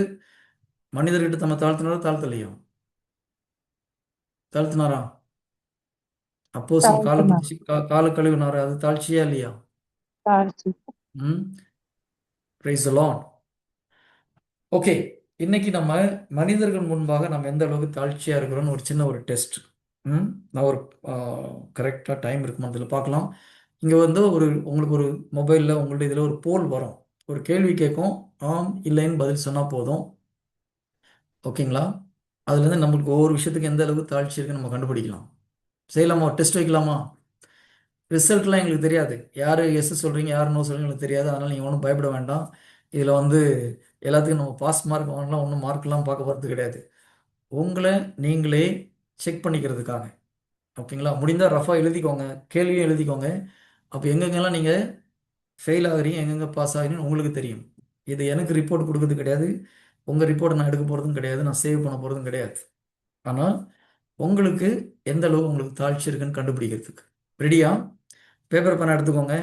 S1: மனிதர்கிட்ட நம்ம தாழ்த்தினாரா தாழ்த்தலையா? தாழ்த்தினாரா? அப்போஸ்தலர் காலை
S6: தாழ்த்துமா.
S1: பிடிச்சி காலை கழுவினாரா? அது தாழ்ச்சியா இல்லையா?
S6: தாழ்ச்சி.
S1: ம் பிரைஸ் தி லார்ட். ஓகே, இன்னைக்கு நம்ம மனிதர்கள் முன்பாக நம்ம எந்த அளவுக்கு தாழ்ச்சியாக இருக்கிறோம்னு ஒரு சின்ன ஒரு டெஸ்ட். நான் ஒரு கரெக்டாக டைம் இருக்குமா அதில் பார்க்கலாம். இங்கே வந்து உங்களுக்கு ஒரு மொபைலில் உங்கள்ட்ட இதில் ஒரு போல் வரும், ஒரு கேள்வி கேட்கும், ஆம் இல்லைன்னு பதில் சொன்னால் போதும். ஓகேங்களா? அதுலேருந்து நம்மளுக்கு ஒவ்வொரு விஷயத்துக்கு எந்த அளவுக்கு தாழ்ச்சி இருக்குன்னு நம்ம கண்டுபிடிக்கலாம். செய்யலாமா? ஒரு டெஸ்ட் வைக்கலாமா? ரிசல்ட்லாம் எங்களுக்கு தெரியாது, யார் எஸ் சொல்கிறீங்க யார் நோ சொல்கிறீங்க எங்களுக்கு தெரியாது. அதனால் நீங்கள் ஒன்றும் பயப்பட வேண்டாம். இதில் வந்து எல்லாத்துக்கும் நம்ம பாஸ் மார்க் வாங்கலாம், ஒன்றும் மார்க்லாம் பார்க்க போகிறது கிடையாது. உங்களை நீங்களே செக் பண்ணிக்கிறதுக்காக. ஓகேங்களா? முடிந்தால் ரஃபாக எழுதிக்கோங்க, கேள்வியும் எழுதிக்கோங்க. அப்போ எங்கெங்கெல்லாம் நீங்கள் ஃபெயில் ஆகுறீங்க, எங்கெங்கே பாஸ் ஆகுறீங்கன்னு உங்களுக்கு தெரியும். இது எனக்கு ரிப்போர்ட் கொடுக்கறது கிடையாது, உங்கள் ரிப்போர்ட்டை நான் எடுக்க போகிறதும் கிடையாது, நான் சேவ் பண்ண போகிறதும் கிடையாது. ஆனால் உங்களுக்கு எந்த அளவு உங்களுக்கு தாழ்ச்சி இருக்குன்னு கண்டுபிடிக்கிறதுக்கு. ரெடியா? பேப்பர் பேன் எடுத்துக்கோங்க,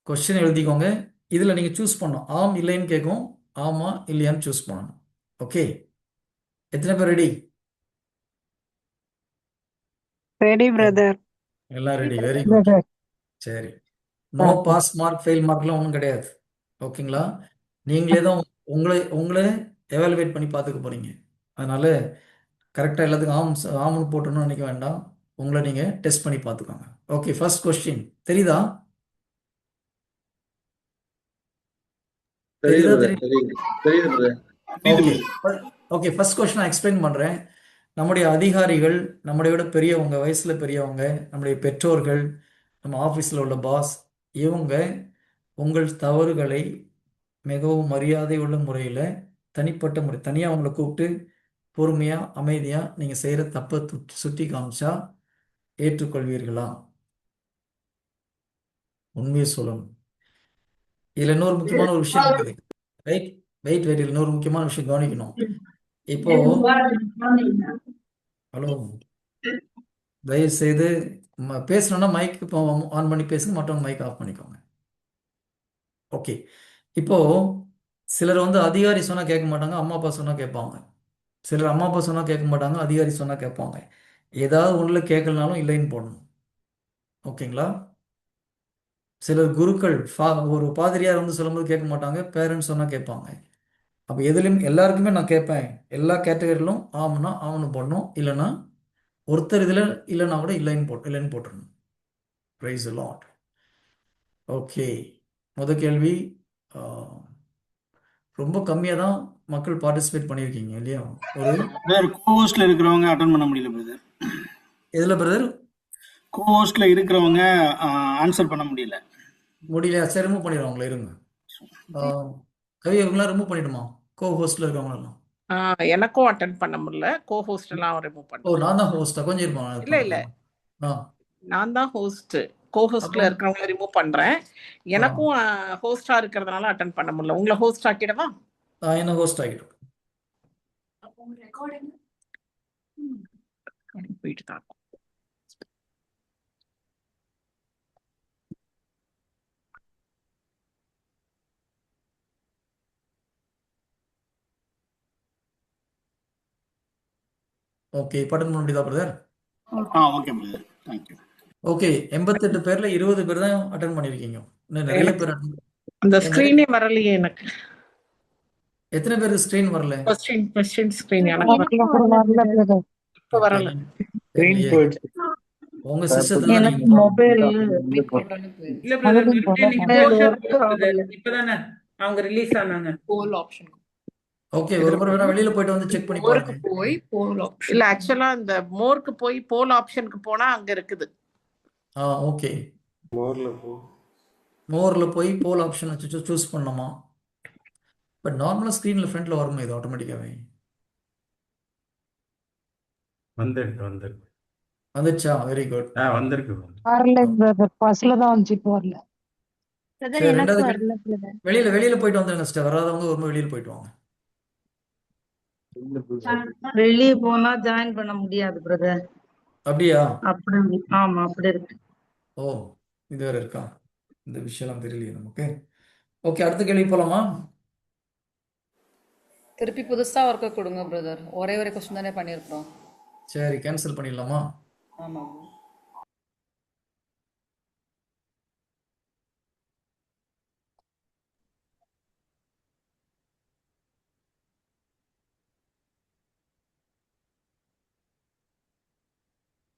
S1: கொஸ்டின் எழுதிக்கோங்க. இதில் நீங்கள் சூஸ் பண்ணணும், ஆம் இல்லைன்னு கேட்கும், ஆமாம் இல்லையான்னு சூஸ் பண்ணணும். ஓகே, எத்தனை பேர் ரெடி?
S6: Ready brother.
S1: எல்லாம் ரெடி, வெரி குட்.
S6: பிரதர்.
S1: சரி, நோ பாஸ் மார்க் ஃபெயில் மார்க்லாம் ஒன்றும் கிடையாது. ஓகேங்களா? நீங்களே தான் உங்களை உங்களை எவாலுவேட் பண்ணி பார்த்துக்க போகிறீங்க. அதனால் கரெக்டாக எல்லாத்துக்கும் ஆம்னு போட்டணும்னு நினைக்க வேண்டாம், உங்களை நீங்கள் டெஸ்ட் பண்ணி பார்த்துக்கோங்க. ஓகே, ஃபர்ஸ்ட் கொஸ்டின் தெரியுதா? தெரியுதா? தெரியுது. ஓகே ஓகே, ஃபர்ஸ்ட் கொஸ்டின் நான் எக்ஸ்பிளைன் பண்ணுறேன். நம்முடைய அதிகாரிகள், நம்மளை விட பெரியவங்க, வயசில் பெரியவங்க, நம்முடைய பெற்றோர்கள், நம்ம ஆஃபீஸில் உள்ள பாஸ், இவங்க உங்கள் தவறுகளை மிகவும் மரியாதை உள்ள முறையில் தனிப்பட்ட முறை தனியாக அவங்கள கூப்பிட்டு பொறுமையாக அமைதியாக நீங்கள் செய்கிற தப்பை சுட்டி காமிச்சா ஏற்றுக்கொள்வீர்களா? உண்மையை சொல்லணும். இதில் இன்னொரு முக்கியமான ஒரு விஷயம் இருக்குது. வெயிட் வெயிட் வெயிட் இன்னொரு முக்கியமான விஷயம் கவனிக்கணும். இப்போ ஹலோ, தயவு செய்து பேசணும்னா மைக் இப்போ ஆன் பண்ணி பேசுங்க, மற்றவங்க மைக் ஆஃப் பண்ணிக்கோங்க. ஓகே, இப்போ சிலர் வந்து அதிகாரி சொன்னால் கேட்க மாட்டாங்க, அம்மா அப்பா சொன்னால் கேட்பாங்க. சிலர் அம்மா அப்பா சொன்னால் கேட்க மாட்டாங்க, அதிகாரி சொன்னால் கேட்பாங்க. ஏதாவது ஒன்றில் கேட்கலனாலும் இல்லைன்னு போடணும். ஓகேங்களா? சிலர் குருக்கள் ஒரு பாதிரியார் வந்து சொல்லும்போது கேட்க மாட்டாங்க, பேரண்ட்ஸ் சொன்னால் கேட்பாங்க. அப்போ எதுலையும் எல்லாருக்குமே நான் கேட்பேன், எல்லா கேட்டகரியிலும் ஆம்னா ஆம்னு போடணும், இல்லைன்னா ஒருத்தர் இதில் இல்லைன்னா கூட இல்லைன்னு போட்டுடணும். Price the lord. ஓகே, முத கேள்வி ரொம்ப கம்மியாக தான் மக்கள் பார்ட்டிசிபேட் பண்ணியிருக்கீங்க இல்லையா? ஒரு
S7: பிரதர் கோஹோஸ்ட்ல இருக்கிறவங்க அட்டன் பண்ண முடியல பிரதர்.
S1: எதில் பிரதர்?
S7: கோஹோஸ்ட்ல இருக்கிறவங்க ஆன்சர் பண்ண முடியல.
S1: முடியல. சரி, ரிமூவ் பண்ணிடுவாங்களே, இருங்க. கவி இவங்களாம் ரிமூவ் பண்ணிடுமா? கோ ஹோஸ்டில் இருக்கவங்களெல்லாம்.
S4: எனக்கும் அட்டன் பண்ண முடியல. கோஹோஸ்ட் எல்லாம் ரிமூவ்
S1: ஓ,
S4: பண்ண.
S1: நான் தான் ஹோஸ்டா? கொஞ்சம் இருப்பா, நான்
S4: இல்ல இல்ல
S1: பண்ணுறேன். ஆ
S4: நான் தான் ஹோஸ்ட். கோஹோஸ்ட்ல
S1: அப்புறம்
S4: இருக்கிறவங்கள ரிமூவ் பண்றேன். எனக்கும் ஹோஸ்டா இருக்கிறதுனால அட்டன் பண்ண முடியல. உங்களை ஹோஸ்ட் ஆக்கிடவா?
S1: என்ன ஹோஸ்ட் ஆகிடும்.
S4: போயிட்டு தான்.
S1: ஓகே, இப்போ அட்டன் பண்ண முடியுதா brother?
S7: Okay brother, thank you.
S1: Okay, 88 பேர்ல 20 பேர் தான் அட்டன் பண்ணியிருக்கீங்க. இன்னும் நிறைய
S4: எனக்கு
S1: பேர்
S4: அந்த
S1: நிறைய
S4: ஸ்கிரீனே வரலையே எனக்கு.
S1: எத்தனை பேருக்கு ஸ்க்ரீன் வரல?
S4: கொஸ்டின் ஸ்கிரீன் எனக்கு இப்ப வரல.
S1: தெரியலையே. உங்க சிஸ்டத்துல தான்
S8: எனக்கு
S1: நீங்க
S8: மொபைல்
S4: இல்ல பிரதர், மறுபடியும் நீங்க closure இப்பதானே அவங்க ரிலீஸ் ஆனாங்க.
S5: போல் ஆப்ஷன்
S1: ஓகே, ஒரு முறை வேணா வெளியில போயிட்டு வந்து செக் பண்ணி பாருங்க.
S5: போய் போல் ஆப்ஷன்
S4: இல்ல ஆக்சுவலா இந்த மோருக்கு போய் போல் ஆப்ஷனுக்கு போனா அங்க இருக்குது.
S1: ஓகே, மோர்ல போய் போல் ஆப்ஷன் வச்சு சூஸ் பண்ணணுமா? பட் நார்மலா ஸ்க்ரீன்ல ஃப்ரண்ட்ல வருமா இது ஆட்டோமேட்டிக்காவே? வந்துச்சா? Very good.
S8: வரல பிரதர், பஸ்ல தான் வந்துச்சு, இப்போ வரல.
S1: சரி, ரெண்டாவது வெளியில போயிட்டு வந்துருங்க சிஸ்டர். வராதவங்க ஒரு முறை வெளியில போயிட்டு வாங்க.
S8: வெளியே போனா ஜாயின் பண்ண முடியாது பிரதர்.
S1: அப்படியா?
S8: அப்படி ஆமா, அப்படி இருக்கு.
S1: ஓ, இது வேற இருக்கா? இந்த விஷயம்லாம் தெரியலையே நமக்கு. ஓகே, அடுத்த கேள்வி போலாமா?
S9: திருப்பி புதுசா ஒர்க்க கொடுங்க பிரதர். ஒரே ஒரு கொஸ்டின் தானே பண்ணியிருக்கிறோம்.
S1: சரி, கேன்சல் பண்ணிடலாமா?
S9: ஆமாம்.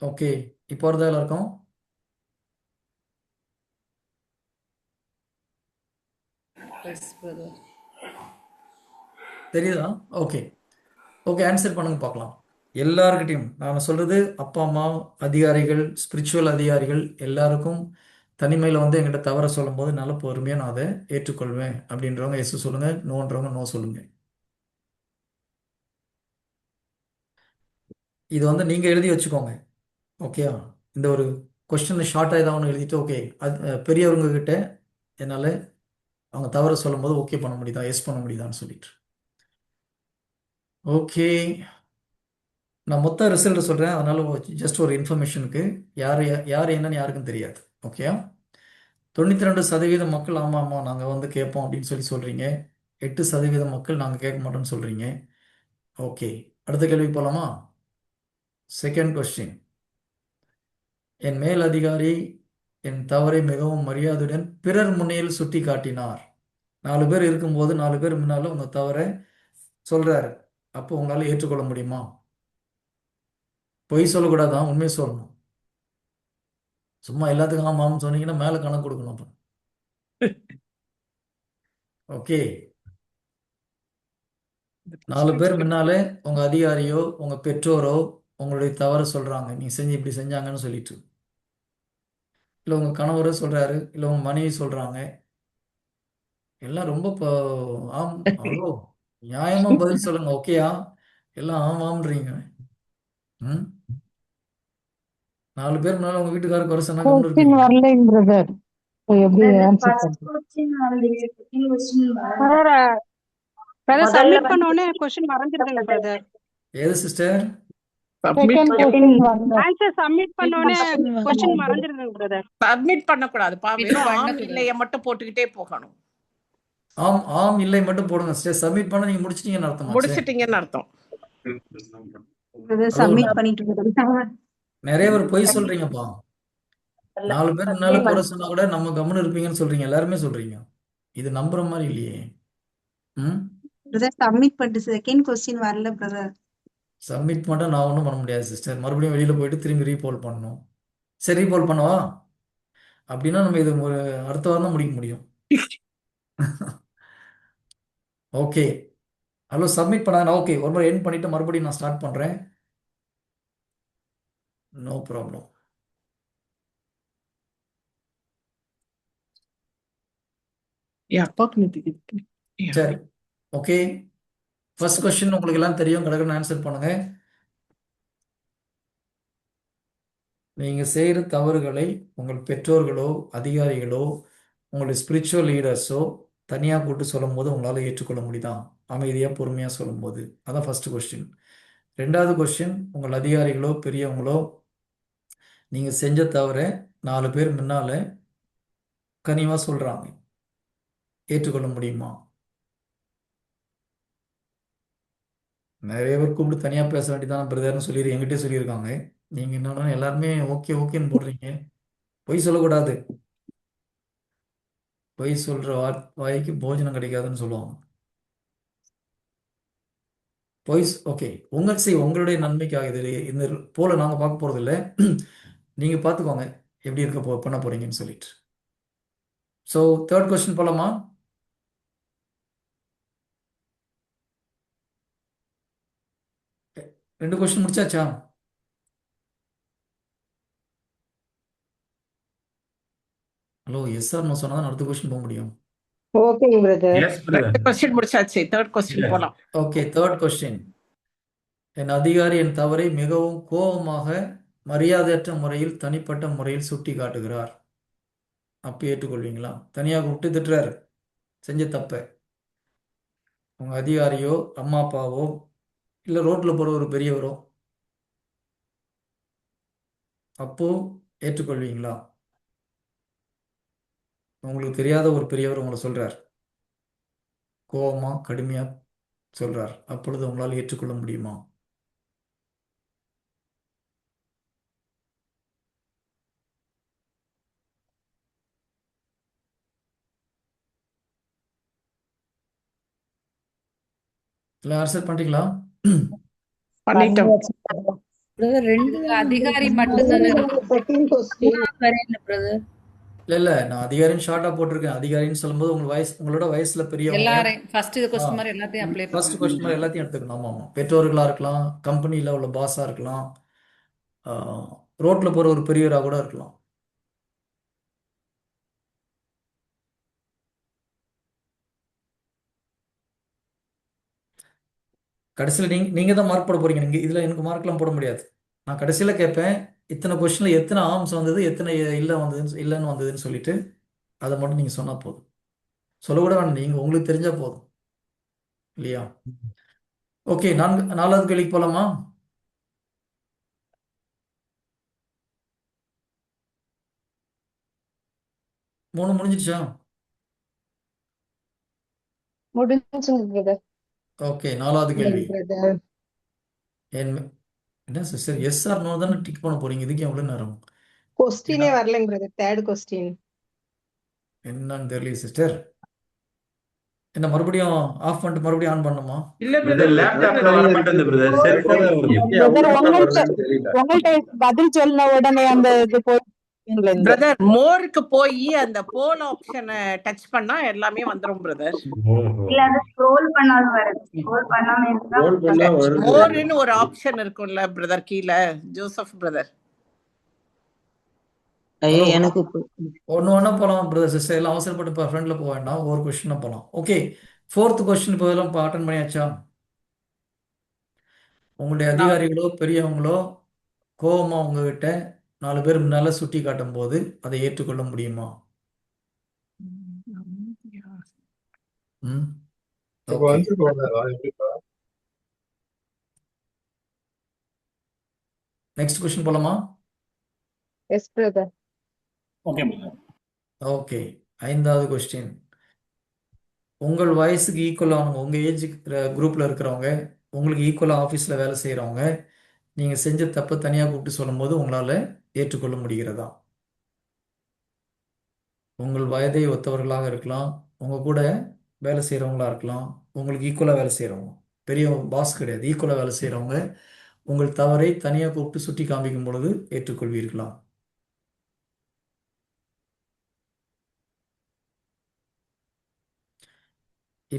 S1: ஓகே, இப்போ வருதா எல்லாருக்கும்?
S9: Yes brother.
S1: தெரியுதா? ஓகே ஓகே, ஆன்சர் பண்ணுங்க பார்க்கலாம். எல்லாருக்கிட்டையும் நான் சொல்றது, அப்பா அம்மா, அதிகாரிகள், ஸ்பிரிச்சுவல் அதிகாரிகள் எல்லாருக்கும் தனிமையில் வந்து என்கிட்ட தவற சொல்லும் போது நல்ல பொறுமையாக நான் அதை ஏற்றுக்கொள்வேன். அப்படின்றவங்க எஸ் சொல்லுங்க, நோன்றவங்க நோ சொல்லுங்க. இது வந்து நீங்க எழுதி வச்சுக்கோங்க. ஓகேயா? இந்த ஒரு கொஸ்டின் ஷார்ட்டாக ஏதாவது ஒன்று எழுதிட்டு, ஓகே அது பெரியவங்க கிட்ட என்னால் அவங்க தவற சொல்லும் போது ஓகே பண்ண முடியுதா, எஸ் பண்ண முடியுதான்னு சொல்லிட்டு. ஓகே, நான் மொத்த ரிசல்ட் சொல்கிறேன். அதனால ஜஸ்ட் ஒரு இன்ஃபர்மேஷனுக்கு, யார் யார் என்னன்னு யாருக்கும் தெரியாது. ஓகேயா? 92% மக்கள் ஆமாம் ஆமாம் நாங்கள் வந்து கேட்போம் அப்படின்னு சொல்லி சொல்கிறீங்க. 8% மக்கள் நாங்கள் கேட்க மாட்டோம்னு சொல்கிறீங்க. ஓகே, அடுத்த கேள்வி போகலாமா? Second question. என் மேல் அதிகாரி என் தவறை மிகவும் மரியாதையுடன் பிறர் முன்னில் சுட்டி காட்டினார். 4 பேர் இருக்கும்போது 4 பேர் முன்னால் உங்கள் தவறை சொல்கிறாரு. அப்போ உங்களால் ஏற்றுக்கொள்ள முடியுமா? பொய் சொல்லக்கூடாதான், உண்மையை சொல்லணும். சும்மா எல்லாத்துக்கும் ஆமாம் சொன்னீங்கன்னா மேலே கணக்கு கொடுக்கணும். அப்போ ஓகே, 4 பேர் முன்னாலே உங்கள் அதிகாரியோ உங்கள் பெற்றோரோ உங்களுடைய தவறை சொல்கிறாங்க, நீ செஞ்சு இப்படி செஞ்சாங்கன்னு சொல்லிட்டு. இல்லை உங்கள் கணவரோ சொல்கிறாரு, இல்லை உங்கள் மனைவி சொல்கிறாங்க. எல்லாம் ரொம்ப ஆம் ஹலோ, நியாயமாக பதில் சொல்லுங்க. ஓகேயா? எல்லாம் ஆமாம்ன்றீங்க. ம் 4 பேர் முன்னால உங்கள் வீட்டுக்காரர் குறை சொன்னா கம்முன்னு
S8: கொஸ்டின்
S1: இருப்பீங்க.
S8: வரலைங்க பிரதர், எப்படி ஆன்சர்
S2: பிரதர் சப்மிட் பண்ண உடனே கொஸ்டின் மறைஞ்சிருதுங்க பிரதர்.
S1: ஏது சிஸ்டர்?
S8: செகண்ட் கொஸ்டின் வரல.
S2: ஆன்சர் சப்மிட் பண்ண உடனே கொஸ்டின் மறைஞ்சிருதுங்க பிரதர்.
S4: சப்மிட் பண்ணக்கூடாதுப்பா. வெறும் ஆம் இல்லைய மட்டும் போட்டுக்கிட்டே போகணும்.
S1: ஆம் ஆம் இல்லை மட்டும் போடுங்க சிஸ்டர். சப்மிட் பண்ண நீங்க முடிச்சிட்டீங்கன்னு அர்த்தமா?
S4: முடிச்சிட்டீங்கன்னு அர்த்தம்.
S1: சப்மிட் பண்ணிட்டு நிறைய பேர் பொய் சொல்றீங்கப்பா. 4 பேர் முன்னால குறை சொன்னா கூட நம்ம கம்முன்னு இருப்பீங்கன்னு சொல்றீங்க. எல்லாருமே சொல்றீங்க. இது நம்புற மாதிரி இல்லையே. ம்
S10: சப்மிட் பண்ணிட்டு செகண்ட் கொஸ்டின் வரல பிரதர்.
S1: சப்மிட் மட்டும் நான் ஒன்றும் பண்ண முடியாது சிஸ்டர். மறுபடியும் வெளியில போயிட்டு திரும்பி ரீபோல் பண்ணணும். சரி, ரீபோல் பண்ணவா? அப்படின்னா நம்ம இது ஒரு அடுத்த வாரம் தான் முடிக்க முடியும். ஓகே, ஹலோ சப்மிட் பண்ணாங்க. ஓகே, ஒரு முறை எண்ட் பண்ணிவிட்டு மறுபடியும் நான் ஸ்டார்ட் பண்ணுறேன். No problem.
S6: என் அப்பாவுக்கு நேத்து
S1: சரி, ஓகே. ஃபர்ஸ்ட் கொஸ்டின் உங்களுக்கு எல்லாம் தெரியும், கடகடன்னு ஆன்சர் பண்ணுங்க. நீங்கள் செய்கிற தவறுகளை உங்கள் பெற்றோர்களோ அதிகாரிகளோ உங்களுடைய ஸ்பிரிச்சுவல் லீடர்ஸோ தனியாக கூட்டு சொல்லும்போது உங்களால் ஏற்றுக்கொள்ள முடியுதா? அமைதியாக பொறுமையாக சொல்லும்போது. அதான் ஃபர்ஸ்ட் கொஸ்டின். ரெண்டாவது கொஸ்டின், உங்கள் அதிகாரிகளோ பெரியவங்களோ நீங்கள் செஞ்ச தவிர 4 பேர் முன்னால் கனிவாக சொல்கிறாங்க, ஏற்றுக்கொள்ள முடியுமா? நிறைய பேர் கூப்பிட்டு தனியாக பேச வேண்டியதான பிரதர்னு சொல்லி என்கிட்டே சொல்லியிருக்காங்க. நீங்கள் என்னன்னா எல்லாருமே ஓகே ஓகேன்னு போடுறீங்க. பொய் சொல்லக்கூடாது. பொய் சொல்கிற வாய்க்கு போஜனம் கிடைக்காதுன்னு சொல்லுவாங்க. பொய்ஸ் ஓகே, உங்களுடைய நன்மைக்காக இது இந்த போல நாங்கள் பார்க்க போகிறது இல்லை. நீங்கள் பார்த்துக்கோங்க எப்படி இருக்க பண்ண போகிறீங்கன்னு சொல்லிட்டு. ஸோ தேர்ட் கொஸ்டின் போலாமா? ரெண்டு கொஸ்டின் முடிச்சாச்சா? ஹலோ, எஸ் ஆர் நோ சொன்னால் தான் அடுத்த கொஸ்டின் போக முடியும்.
S8: ஓகேங்க பிரதர்.
S11: Yes, brother.
S6: 2 கொஸ்டின் முடிச்சாச்சு. 3rd question
S11: Yes.
S6: போலாம்.
S1: Okay, third question. என் அதிகாரி என் தவறை மிகவும் கோபமாக மரியாதையற்ற முறையில் தனிப்பட்ட முறையில் சுட்டி காட்டுகிறார். அப்போ ஏற்றுக்கொள்வீங்களா? தனியாக விட்டு திட்டுறாரு செஞ்ச தப்பை. உங்கள் அதிகாரியோ அம்மா அப்பாவோ இல்லை ரோட்டில் போகிற ஒரு பெரியவரோ, அப்போ ஏற்றுக்கொள்வீங்களா? உங்களுக்கு தெரியாத ஒரு பெரியவர் உங்களை சொல்கிறார், கோபமாக கடுமையாக சொல்கிறார், அப்பொழுது உங்களால் ஏற்றுக்கொள்ள முடியுமா? இல்லை ஆன்சர் பண்ணிட்டீங்களா?
S6: பண்ணிட்டோம்.
S5: பிரதர் ரெண்டு அதிகாரி மட்டும்தானே
S8: செகண்ட் கொஸ்டின்
S5: வரையில பிரதர்
S1: இல்லை இல்லை, நான் அதிகாரின்னு ஷார்ட்டாக போட்டிருக்கேன். அதிகாரின்னு சொல்லும்போது உங்களோட வயசில் பெரியவங்க.
S5: எல்லாரையும் ஃபர்ஸ்ட் இது கொஸ்டின் மாதிரி எல்லாத்தையும் அப்ளை
S1: ஃபர்ஸ்ட் கொஸ்டின் மாதிரி எல்லாத்தையும் எடுத்துக்கணும். ஆமாம் ஆமாம், பெற்றோர்களாக இருக்கலாம், கம்பெனியில் உள்ள பாஸாக இருக்கலாம், ரோட்டில் போகிற ஒரு பெரியவராக கூட இருக்கலாம். கடைசியில் நீங்கள் தான் மார்க் போட போகிறீங்க. நீங்கள் இதில் எனக்கு மார்க்லாம் போட முடியாது. நான் கடைசியில் கேட்பேன், இத்தனை கொஸ்டினில் எத்தனை ஆம்ஸ் வந்தது, எத்தனை இல்லைன்னு வந்ததுன்னு சொல்லிட்டு அதை மட்டும் நீங்கள் சொன்னால் போதும். சொல்லக்கூட வேண்டாம், நீங்கள் உங்களுக்கு தெரிஞ்சால் போதும் இல்லையா? ஓகே, 4வது கேள்விக்கு போகலாமா? மூணு முடிஞ்சிடுச்சா?
S2: முடிஞ்சுங்க பிரதர்.
S1: ஓகே, 4வது கேள்வி.
S8: பிரதர்.
S1: என்ன சிஸ்டர், எஸ் ஆர் நோ தானே டிக் பண்ண போறீங்க? இதுக்கு எவ்வளோ நேரம்?
S8: கொஸ்டினே வரலங்க பிரதர். 3rd கொஸ்டின்
S1: என்னன்னு தெரியல சிஸ்டர். என்ன மறுபடியும் ஆஃப் பண்ணிட்டு மறுபடியும் ஆன் பண்ணுமா?
S4: இல்ல
S11: Brother,
S4: பிரதர்,
S11: laptopல வர மாட்டேங்குது brother. செல்போன்ல வருது.
S2: உங்கள்கிட்ட பதில் சொன்ன உடனே அந்த இது
S6: பிரதர் மோருக்கு போய் அந்த போல் ஆப்ஷனை டச் பண்ணா எல்லாமே வந்துரும் பிரதர்.
S11: ஓஹோ.
S10: இல்ல அது ஸ்க்ரோல் பண்ணாலும் வருது. ஸ்க்ரோல் பண்ணாம இருந்தா
S11: Roll பண்ணா வருது.
S6: மோர்னு ஒரு ஆப்ஷன் இருக்கும்ல பிரதர் கீழே, ஜோசப் பிரதர்.
S1: ஐயோ, எனக்கு ஒன்று போகலாம் பிரதர் சிஸ்டர், எல்லாம் அவசரப்பட்டு இப்போ ஃப்ரெண்டில் போக வேண்டாம், ஒரு கொஸ்டினாக போகலாம். ஓகே, 4th கொஸ்டின் இப்போ எல்லாம் இப்போ அட்டன் பண்ணியாச்சா? உங்களுடைய அதிகாரிகளோ பெரியவங்களோ கோபமாக உங்ககிட்ட 4 பேர் முன்னால் சுட்டி காட்டும் போது அதை ஏற்றுக்கொள்ள முடியுமா? ம், ஓகே. நெக்ஸ்ட் கொஸ்டின் போகலாமா?
S2: Yes brother.
S7: Okay brother.
S1: Okay, 5வது கொஸ்டின். உங்கள் வயசுக்கு ஈக்குவலானவங்க, உங்கள் ஏஜ் குரூப்பில் இருக்கிறவங்க, உங்களுக்கு ஈக்குவலாக ஆஃபீஸில் வேலை செய்கிறவங்க, நீங்கள் செஞ்ச தப்பை தனியாக கூப்பிட்டு சொல்லும்போது உங்களால் ஏற்றுக்கொள்ள முடிகிறதா? உங்கள் வயதை ஒத்தவர்களாக இருக்கலாம், உங்கள் கூட வேலை செய்கிறவங்களா இருக்கலாம், உங்களுக்கு ஈக்குவலாக வேலை செய்கிறவங்க, பெரிய பாஸ் கிடையாது, ஈக்குவலாக வேலை செய்கிறவங்க உங்கள் தவறை தனியாக கூப்பிட்டு சுட்டி காமிக்கும் பொழுது ஏற்றுக்கொள்வீர்களா?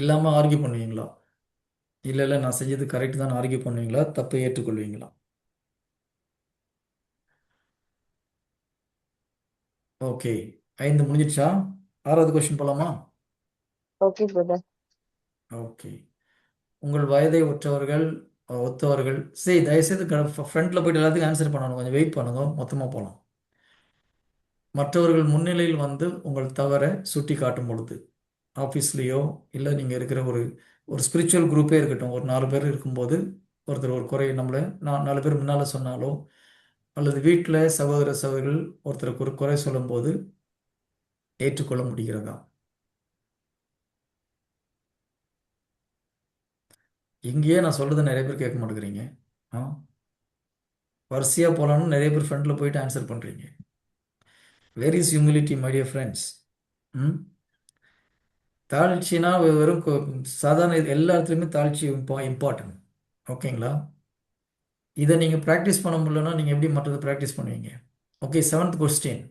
S1: இல்லாமல் ஆர்கியூ பண்ணுவீங்களா? இல்லை நான் செஞ்சது கரெக்ட் தான் ஆர்கியூ பண்ணுவீங்களா, தப்பை ஏற்றுக்கொள்வீங்களா? ஓகே, 5 முடிஞ்சிடுச்சா? 6வது கொஸ்டின் போலாமா?
S2: Okay brother.
S1: ஓகே. உங்கள் வயதை ஒத்தவர்கள் சரி, தயவுசெய்து ஃப்ரண்ட்ல போயிட்டு எல்லாத்துக்கும் ஆன்சர் பண்ணணும். கொஞ்சம் வெயிட் பண்ணுங்க, மொத்தமாக போகலாம். மற்றவர்கள் முன்னிலையில் வந்து உங்கள் தவறை சுட்டி காட்டும் பொழுது, ஆஃபீஸ்லேயோ இல்லை நீங்கள் இருக்கிற ஒரு ஒரு ஸ்பிரிச்சுவல் குரூப்பே இருக்கட்டும், ஒரு 4 பேர் இருக்கும்போது ஒருத்தர் ஒரு குறை நம்மளை 4 பேர் முன்னால் சொன்னாலோ, அல்லது வீட்டில் சகோதர சகோதரிகள் ஒருத்தருக்கு ஒரு குறை சொல்லும்போது ஏற்றுக்கொள்ள முடிகிறதா? இங்கேயே நான் சொல்கிறத நிறைய பேர் கேட்க மாட்டேங்கிறீங்க. ஆ வரிசையாக போகலான்னு நிறைய பேர் ஃப்ரண்ட்டில் போயிட்டு ஆன்சர் பண்ணுறீங்க. Where is humility my dear friends? ம் தாழ்ச்சினா வெறும் சாதாரண எல்லா இடத்துலையுமே தாழ்ச்சி இம்பார்ட்டன்ட். ஓகேங்களா? இதை நீங்கள் ப்ராக்டிஸ் பண்ண முடியலன்னா நீங்கள் எப்படி மற்றதை ப்ராக்டிஸ் பண்ணுவீங்க? Okay, 7th question.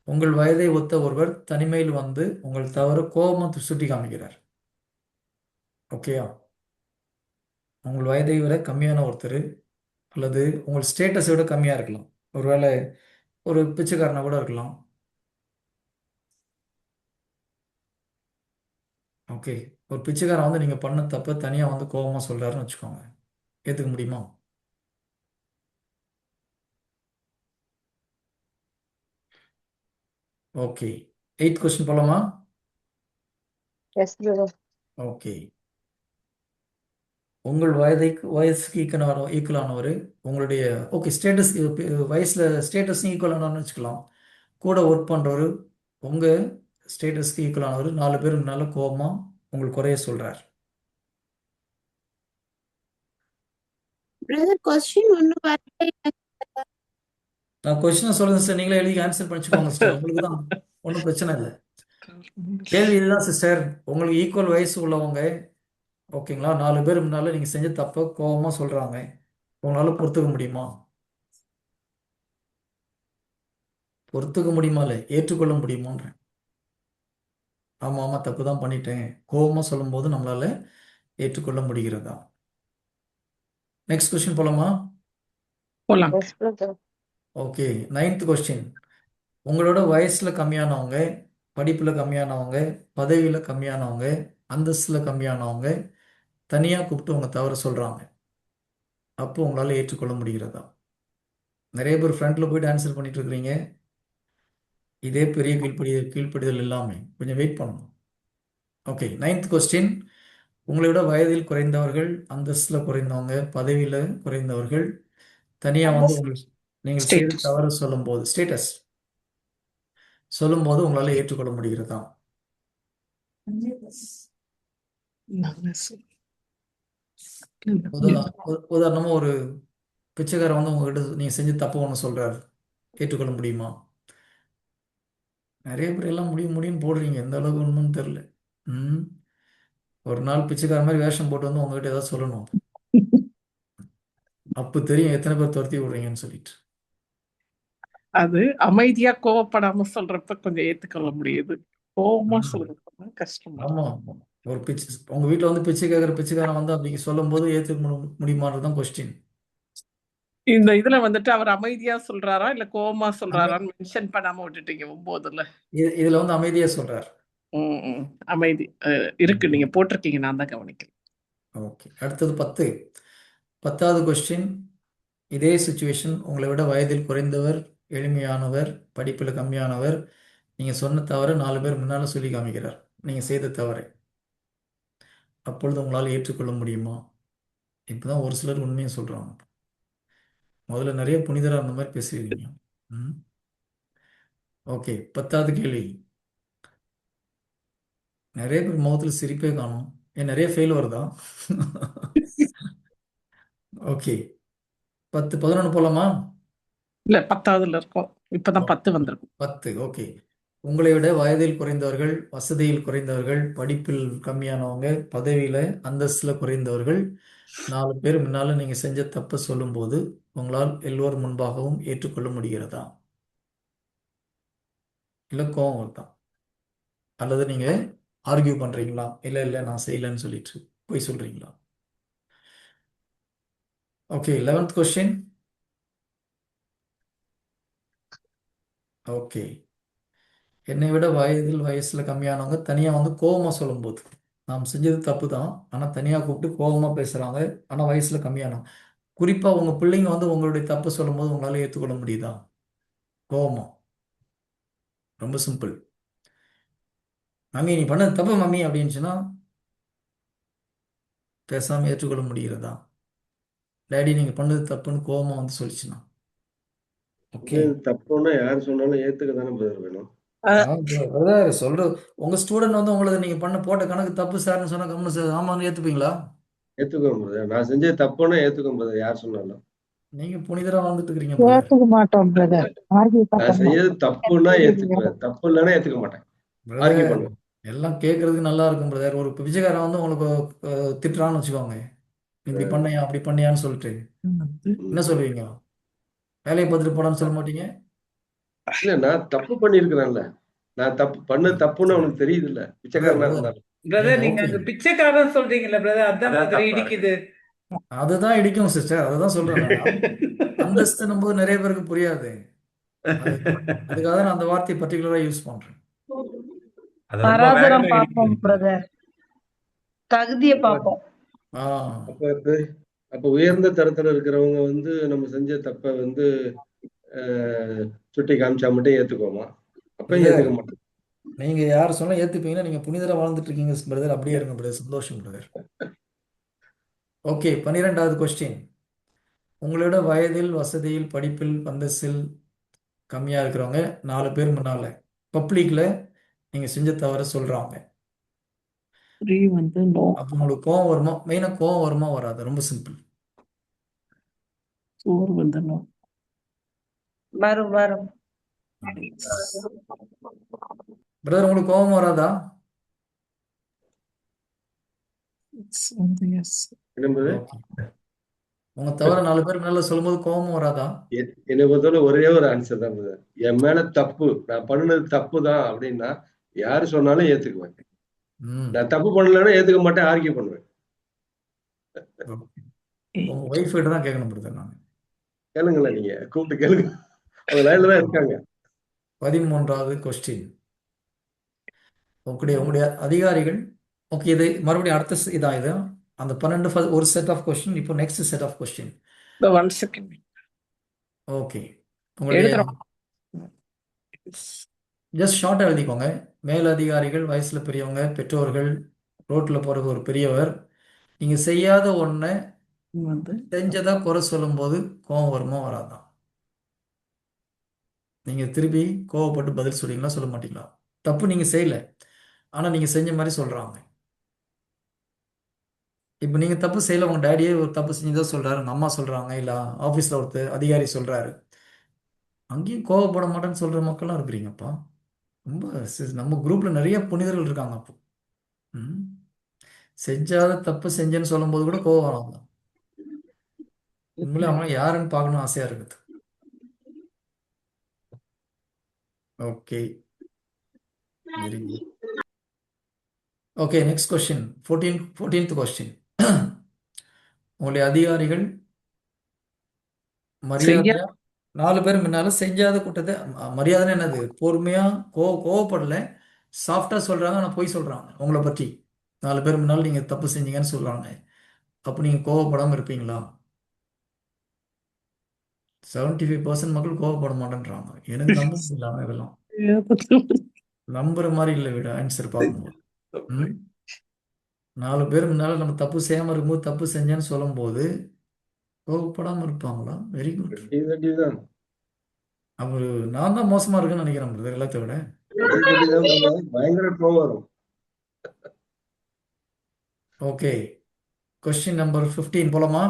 S1: உங்கள் வயதை ஒத்த ஒருவர் தனிமையில் வந்து உங்கள் தவறு கோபமாக சுட்டி காமிக்கிறார். ஓகேயா? உங்கள் வயதை விட கம்மியான ஒருத்தர், அல்லது உங்கள் ஸ்டேட்டஸை விட கம்மியாக இருக்கலாம், ஒருவேளை ஒரு பிச்சைக்காரனாக கூட இருக்கலாம். ஓகே, ஒரு பிச்சைக்காரன் வந்து நீங்கள் பண்ண தப்ப தனியாக வந்து கோபமாக சொல்கிறாருன்னு வச்சுக்கோங்க, ஏற்றுக்க முடியுமா? ஓகே, 8th கொஸ்டின் போலாமா?
S2: Yes brother.
S1: ஓகே. உங்கள் வயசுக்கு ஈக்குவலானவர் உங்களுடைய ஓகே ஸ்டேட்டஸ் வயசில் ஸ்டேட்டஸும் ஈக்குவலானவர்னு வச்சுக்கலாம். கூட ஒர்க் பண்ணுறவர் உங்கள் ஸ்டேட்டஸ்க்கு ஈக்குவலானவர் 4 பேர் முன்னால் கோபமாக உங்களுக்கு குறைய சொல்கிறார். நான் கொஸ்டினை சொல்லுங்க சார், நீங்களே எழுதி ஆன்சர் பண்ணிச்சுக்கோங்க சிஸ்டர், உங்களுக்கு தான் ஒன்றும் பிரச்சனை இல்லை. கேள்வி இதுதான் சிஸ்டர், உங்களுக்கு ஈக்குவல் வயசு உள்ளவங்க, ஓகேங்களா, 4 பேர் முன்னால் நீங்கள் செஞ்ச தப்ப கோபமாக சொல்கிறாங்க, உங்களால் பொறுத்துக்க முடியுமா? பொறுத்துக்க முடியுமா இல்லை ஏற்றுக்கொள்ள முடியுமான்றேன். ஆமாம் தப்பு தான் பண்ணிட்டேன் கோபமாக சொல்லும்போது நம்மளால் ஏற்றுக்கொள்ள முடிகிறதா? நெக்ஸ்ட் கொஸ்டின் போலாமா?
S6: போலாம்.
S2: Yes brother.
S1: Okay, 9th question. உங்களோட வயசில் கம்மியானவங்க, படிப்பில் கம்மியானவங்க, பதவியில் கம்மியானவங்க, அந்தஸ்தில் கம்மியானவங்க தனியாக கூப்பிட்டு உங்கள் தவறு சொல்கிறாங்க, அப்போ உங்களால் ஏற்றுக்கொள்ள முடிகிறதா? நிறைய பேர் ஃப்ரண்ட்டில் போயிட்டு ஆன்சர் பண்ணிட்டு இருக்கிறீங்க. இதே பெரிய கீழ்ப்படிதல் இல்லாமல் கொஞ்சம் வெயிட் பண்ணணும். Okay, 9th question. உங்களை விட வயதில் குறைந்தவர்கள், அந்தஸ்தில் குறைந்தவங்க, பதவியில் குறைந்தவர்கள் தனியாக வந்து நீங்கள் செய்த
S6: Status.
S1: தவறு சொல்லும்போது, ஸ்டேட்டஸ் சொல்லும்போது உங்களால் ஏற்றுக்கொள்ள முடிகிறதா? உதாரணமாக ஒரு பிச்சைக்காரன் வந்து உங்ககிட்ட நீங்கள் செஞ்சு தப்பு ஒன்று சொல்கிறாரு, ஏற்றுக்கொள்ள முடியுமா? நிறைய பேர் எல்லாம் முடியும்னு போடுறீங்க, எந்த அளவுக்கு உண்மைன்னு தெரில. ஒரு நாள் பிச்சைக்கார மாதிரி வேஷம் போட்டு வந்து உங்ககிட்ட ஏதாவது சொல்லணும், அப்போ தெரியும் எத்தனை பேர் துரத்தி விடுறீங்கன்னு சொல்லிட்டு.
S6: அது அமைதியா கோவப்படாம சொல்றப்ப கொஞ்சம் ஏத்துக்கொள்ள முடியுது. கோவமா சொல்றப்ப கஷ்டமா இருக்கு.
S1: ஆமாம், ஒரு உங்கள் வீட்டில் வந்து பிச்சை கேட்குற பிச்சைக்காரன் வந்து அப்படி சொல்லும்போது ஏற்றுக்க முடியுமான்றது தான் கொஸ்டின்.
S6: இந்த இதுல வந்துட்டு அவர் அமைதியா சொல்றாரா இல்ல கோவமா சொல்றாரான்னு மென்ஷன் பண்ணாம விட்டுட்டீங்க 9ல.
S1: இதில் வந்து அமைதியாக சொல்கிறார்.
S6: அமைதி இருக்கு, நீங்க போட்டிருக்கீங்க, நான் தான் கவனிக்கிறேன்.
S1: ஓகே, அடுத்தது 10வது கொஸ்டின். இதே சுச்சுவேஷன், உங்களை விட வயதில் குறைந்தவர், எளிமையானவர், படிப்பில் கம்மியானவர், நீங்கள் சொன்ன தவறு 4 பேர் முன்னால் சொல்லி காமிக்கிறார், நீங்கள் செய்த தவறை, அப்பொழுது உங்களால் ஏற்றுக்கொள்ள முடியுமா? இப்போ தான் ஒரு சிலர் உண்மையை சொல்கிறாங்க. முதல்ல நிறைய புனிதராக அந்த மாதிரி பேசுவீங்க. ஓகே, 10வது கேள்வி. நிறைய பேர் முகத்தில் சிரிப்பே காணும், ஏன் நிறைய ஃபெயில் வருதா? ஓகே, 10 11 போலாமா?
S6: இல்ல 10வதுல இருக்கோம், இப்பதான் 10 வந்திருக்கும்.
S1: 10. ஓகே, உங்களை விட வயதில் குறைந்தவர்கள், வசதியில் குறைந்தவர்கள், படிப்பில் கம்மியானவங்க, பதவியில் அந்தஸ்தில் குறைந்தவர்கள் 4 பேர் முன்னால் நீங்கள் செஞ்ச தப்பை சொல்லும்போது உங்களால் எல்லோரும் முன்பாகவும் ஏற்றுக்கொள்ள முடிகிறதா? இல்லை கோவம் வருதா? அல்லது நீங்கள் ஆர்கியூ பண்ணுறீங்களா? இல்லை நான் செய்யலைன்னு சொல்லிட்டு பொய் சொல்றீங்களா? Okay, 11th question. ஓகே, என்னை விட வயசுல கம்மியானவங்க தனியா வந்து கோவமா சொல்லும்போது, நாம் செஞ்சது தப்பு தான், ஆனா தனியா கூப்பிட்டு கோவமா பேசுறாங்க, ஆனா வயசுல கம்மியானவங்க. குறிப்பா உங்க பிள்ளைங்க வந்து உங்களுடைய தப்பு சொல்லும்போது உங்களால ஏற்றுக்கொள்ள முடியுதா? கோவமா. ரொம்ப சிம்பிள். மம்மி நீ பண்ணது தப்பு மம்மி அப்படின்னுச்சுன்னா பேசாம ஏற்றுக்கொள்ள முடிகிறதா? டேடி நீங்க பண்ணது தப்புன்னு கோவமா வந்து சொல்லிச்சுன்னா ஓகே.
S11: இது தப்புன்னா யார் சொன்னாலும் ஏத்துக்க தானே பிரதர் வேணும்.
S1: பிரதர் சொல்ற உங்க ஸ்டூடெண்ட் வந்து உங்களுக்கு நீங்க போட்ட கணக்கு தப்பு சார்னு சொன்னா கம்முனு சார் ஆமான்னு ஏத்துப்பீங்களா?
S11: ஏத்துக்கோங்க பிரதர். நான் செஞ்சது தப்புன்னா ஏத்துக்கோங்க பிரதர், யார் சொன்னாலும்.
S1: நீங்க புனிதரா வாழ்ந்துட்டு இருக்கிறீங்க பிரதர்.
S6: ஏத்துக்க மாட்டோம் பிரதர். ஆர்கியூ
S11: நான்
S6: பண்ண
S11: செஞ்சது
S6: மாட்டோம்.
S11: தப்புன்னா ஏத்துக்குவேன், தப்பு இல்லைன்னா ஏத்துக்க மாட்டேன், ஆர்கியூ
S1: பிரதர்
S11: பண்ணுவேன்.
S1: எல்லாம் கேட்கறதுக்கு நல்லா இருக்கும் பிரதர். ஒரு பிச்சைக்காரன் வந்து உங்களுக்கு திட்டுறான்னு வச்சுக்கோங்க, நீ இப்படி பண்ணையா அப்படி பண்ணியான்னு சொல்லிட்டு என்ன சொல்லுவீங்க? வேலையை பார்த்துட்டு போடான்னு சொல்ல மாட்டீங்க?
S11: இல்ல நான் தப்பு பண்ணிருக்கிறேன்ல, நான் பண்ண தப்புன்னு அவனுக்கு தெரியுது இல்ல, பிச்சைக்காரனா இருந்தாலும்.
S4: பிரதர் நீங்க
S1: ஓகே,
S4: அங்க பிச்சைக்காரன் சொல்றீங்கல்ல பிரதர், அதான் பிரதர் இடிக்குது.
S1: அதுதான் இடிக்கும் சிஸ்டர். அதுதான் சொல்றேன் நான். அந்தஸ்து போது நிறைய பேருக்கு புரியாது. அதுக்காக தான் நான் அந்த வார்த்தையை பர்டிகுலரா யூஸ் பண்றேன்.
S8: பராபரம் பார்ப்போம் பிரதர், தகுதியை பார்ப்போம்.
S11: அப்ப உயர்ந்த தரத்துல இருக்கிறவங்க வந்து நம்ம செஞ்ச தப்ப வந்து சுட்டி காமிச்சா மட்டும் ஏத்துக்கோமா? அப்ப ஏத்துக்க மாட்டேன்.
S1: நீங்க யார் சொன்னா ஏத்துப்பீங்கன்னா நீங்க புனிதரா வாழ்ந்துட்டு இருக்கீங்க பிரதர். அப்படியே இருங்க பிரதர். சந்தோஷம் பிரதர். ஓகே, 12வது கொஸ்டின். உங்களோட வயதில், வசதியில், படிப்பில், அந்தஸ்தில் கம்மியா இருக்கிறவங்க 4 பேர் முன்னால பப்ளிக்ல நீங்க செஞ்ச தவற சொல்றாங்க.
S6: வந்து நோ.
S1: அப்போ உங்களுக்கு கோவம் வருமா? மெயினா கோவம் வருமா வராது? ரொம்ப சிம்பிள்.
S6: சோறு வந்து நோ.
S8: வரும் வரும்.
S1: பிரதர் உங்களுக்கு கோவம் வராதா?
S6: வந்து எஸ்.
S1: உங்க தவிர 4 பேர் மேல சொல்லும்போது கோபம் வராதா?
S11: என்னை பொறுத்தவரை ஒரே ஒரு ஆன்சர் தான் பிரதர். என் மேல தப்பு, நான் பண்ணுனது தப்பு தான் அப்படின்னா யாரு சொன்னாலும் ஏத்துக்குவேன். நான் தப்பு பண்ணலன்னா ஏத்துக்க மாட்டேன், ஆர்கியூ பண்ணுவேன்.
S1: உங்க ஒய்ஃப் கிட்ட தான் கேட்கணும் பிரதர். நான்
S11: கேளுங்களேன், நீங்க கூப்பிட்டு கேளுங்க, அவங்க லைன்ல தான் இருக்காங்க.
S1: 13வது கொஸ்டின். உங்களுடைய அதிகாரிகள். ஓகே, இது மறுபடியும் அடுத்த இதான் இது. அந்த 12 ஒரு செட் ஆஃப் கொஸ்டின். இப்போ next set of question.
S6: 1 second.
S1: Okay, உங்களுடைய ஜஸ்ட் ஷார்ட்டா எழுதிக்கோங்க. மேல் அதிகாரிகள், வயசுல பெரியவங்க, பெற்றோர்கள், ரோட்ல போறது ஒரு பெரியவர், நீங்க செய்யாத ஒன்றை
S6: வந்து
S1: செஞ்சதா குறை சொல்லும்போது கோபம் வருமா வராதான்? நீங்க திருப்பி கோவப்பட்டு பதில் சொல்றீங்களா சொல்ல மாட்டீங்களா? தப்பு நீங்க செய்யல, ஆனா நீங்க செஞ்ச மாதிரி சொல்றாங்க. இப்போ நீங்க தப்பு செய்யல, உங்க டேடியே ஒரு தப்பு செஞ்சதா சொல்றாரு, உங்க அம்மா சொல்றாங்க, இல்ல ஆபீஸ்ல ஒருத்தர் அதிகாரி சொல்றாரு, அங்கேயும் கோவப்பட மாட்டேன்னு சொல்ற மக்கள்லாம் இருக்கிறீங்கப்பா. ரொம்ப நம்ம குரூப்ல நிறைய புனிதர்கள் இருக்காங்க. அப்போ செஞ்சாத தப்பு செஞ்சேன்னு சொல்லும் போது கூட கோவம் வராங்க. உண்மையிலே அவங்க யாருன்னு பார்க்கணும் ஆசையா இருக்குது. Okay, very good. Okay, next question. 14th question. உங்களுடைய அதிகாரிகள் மரியாதையா 4 பேர் முன்னால செஞ்சாத கூட்டத்தை, மரியாதைன்னு என்னது, பொறுமையா கோவப்படல, சாஃப்டா சொல்றாங்க, ஆனா பொய் சொல்றாங்க உங்களை பற்றி. 4 பேர் முன்னால நீங்க தப்பு செஞ்சீங்கன்னு சொல்றாங்க. அப்போ நீங்க கோவப்படாம இருப்பீங்களா? 75% மக்கள் கோவப்பட மாட்டேன்றாங்க. எனக்கு நம்ப முடியல. இதெல்லாம் நம்புற மாதிரி இல்லை விட ஆன்சர் பார்க்கும்போது. 4 பேர் முன்னால நம்ம தப்பு செய்யாம இருக்கும்போது தப்பு செஞ்சேன்னு சொல்லும்போது கோவப்படாம இருப்பாங்களா? Very good. அவரு நான் தான் மோசமா இருக்குன்னு நினைக்கிறேன் பிரதர், எல்லாத்தை விட.
S11: பயங்கர கோவம் வரும்.
S1: ஓகே, கொஸ்டின் நம்பர் 15 போலாமா?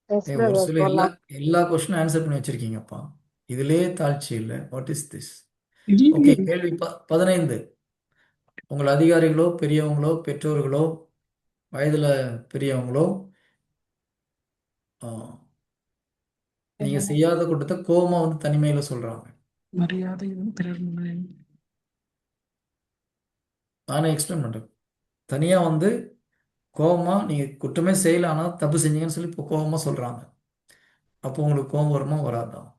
S1: ஒரு சில எல்லா கொஸ்டினும் ஆன்சர் பண்ணி வச்சிருக்கீங்கப்பா. இதுலயே தாழ்ச்சி இல்லை. What is this? ஓகே, கேள்வி 15. உங்கள் அதிகாரிகளோ, பெரியவங்களோ, பெற்றோர்களோ, வயதுல பெரியவங்களோ நீங்க செய்யாத கூட்டத்தை கோவமா வந்து தனிமையில சொல்றாங்க.
S6: மரியாதை பிறர் முன்னாடி
S1: நானே எக்ஸ்பிளைன் பண்ணுறேன். தனியாக வந்து கோவமா நீங்கள் குற்றமே செய்யல ஆனால் தப்பு செஞ்சீங்கன்னு சொல்லி இப்போ கோவமாக சொல்கிறாங்க. அப்போ உங்களுக்கு கோவம் வருமா வராதான்?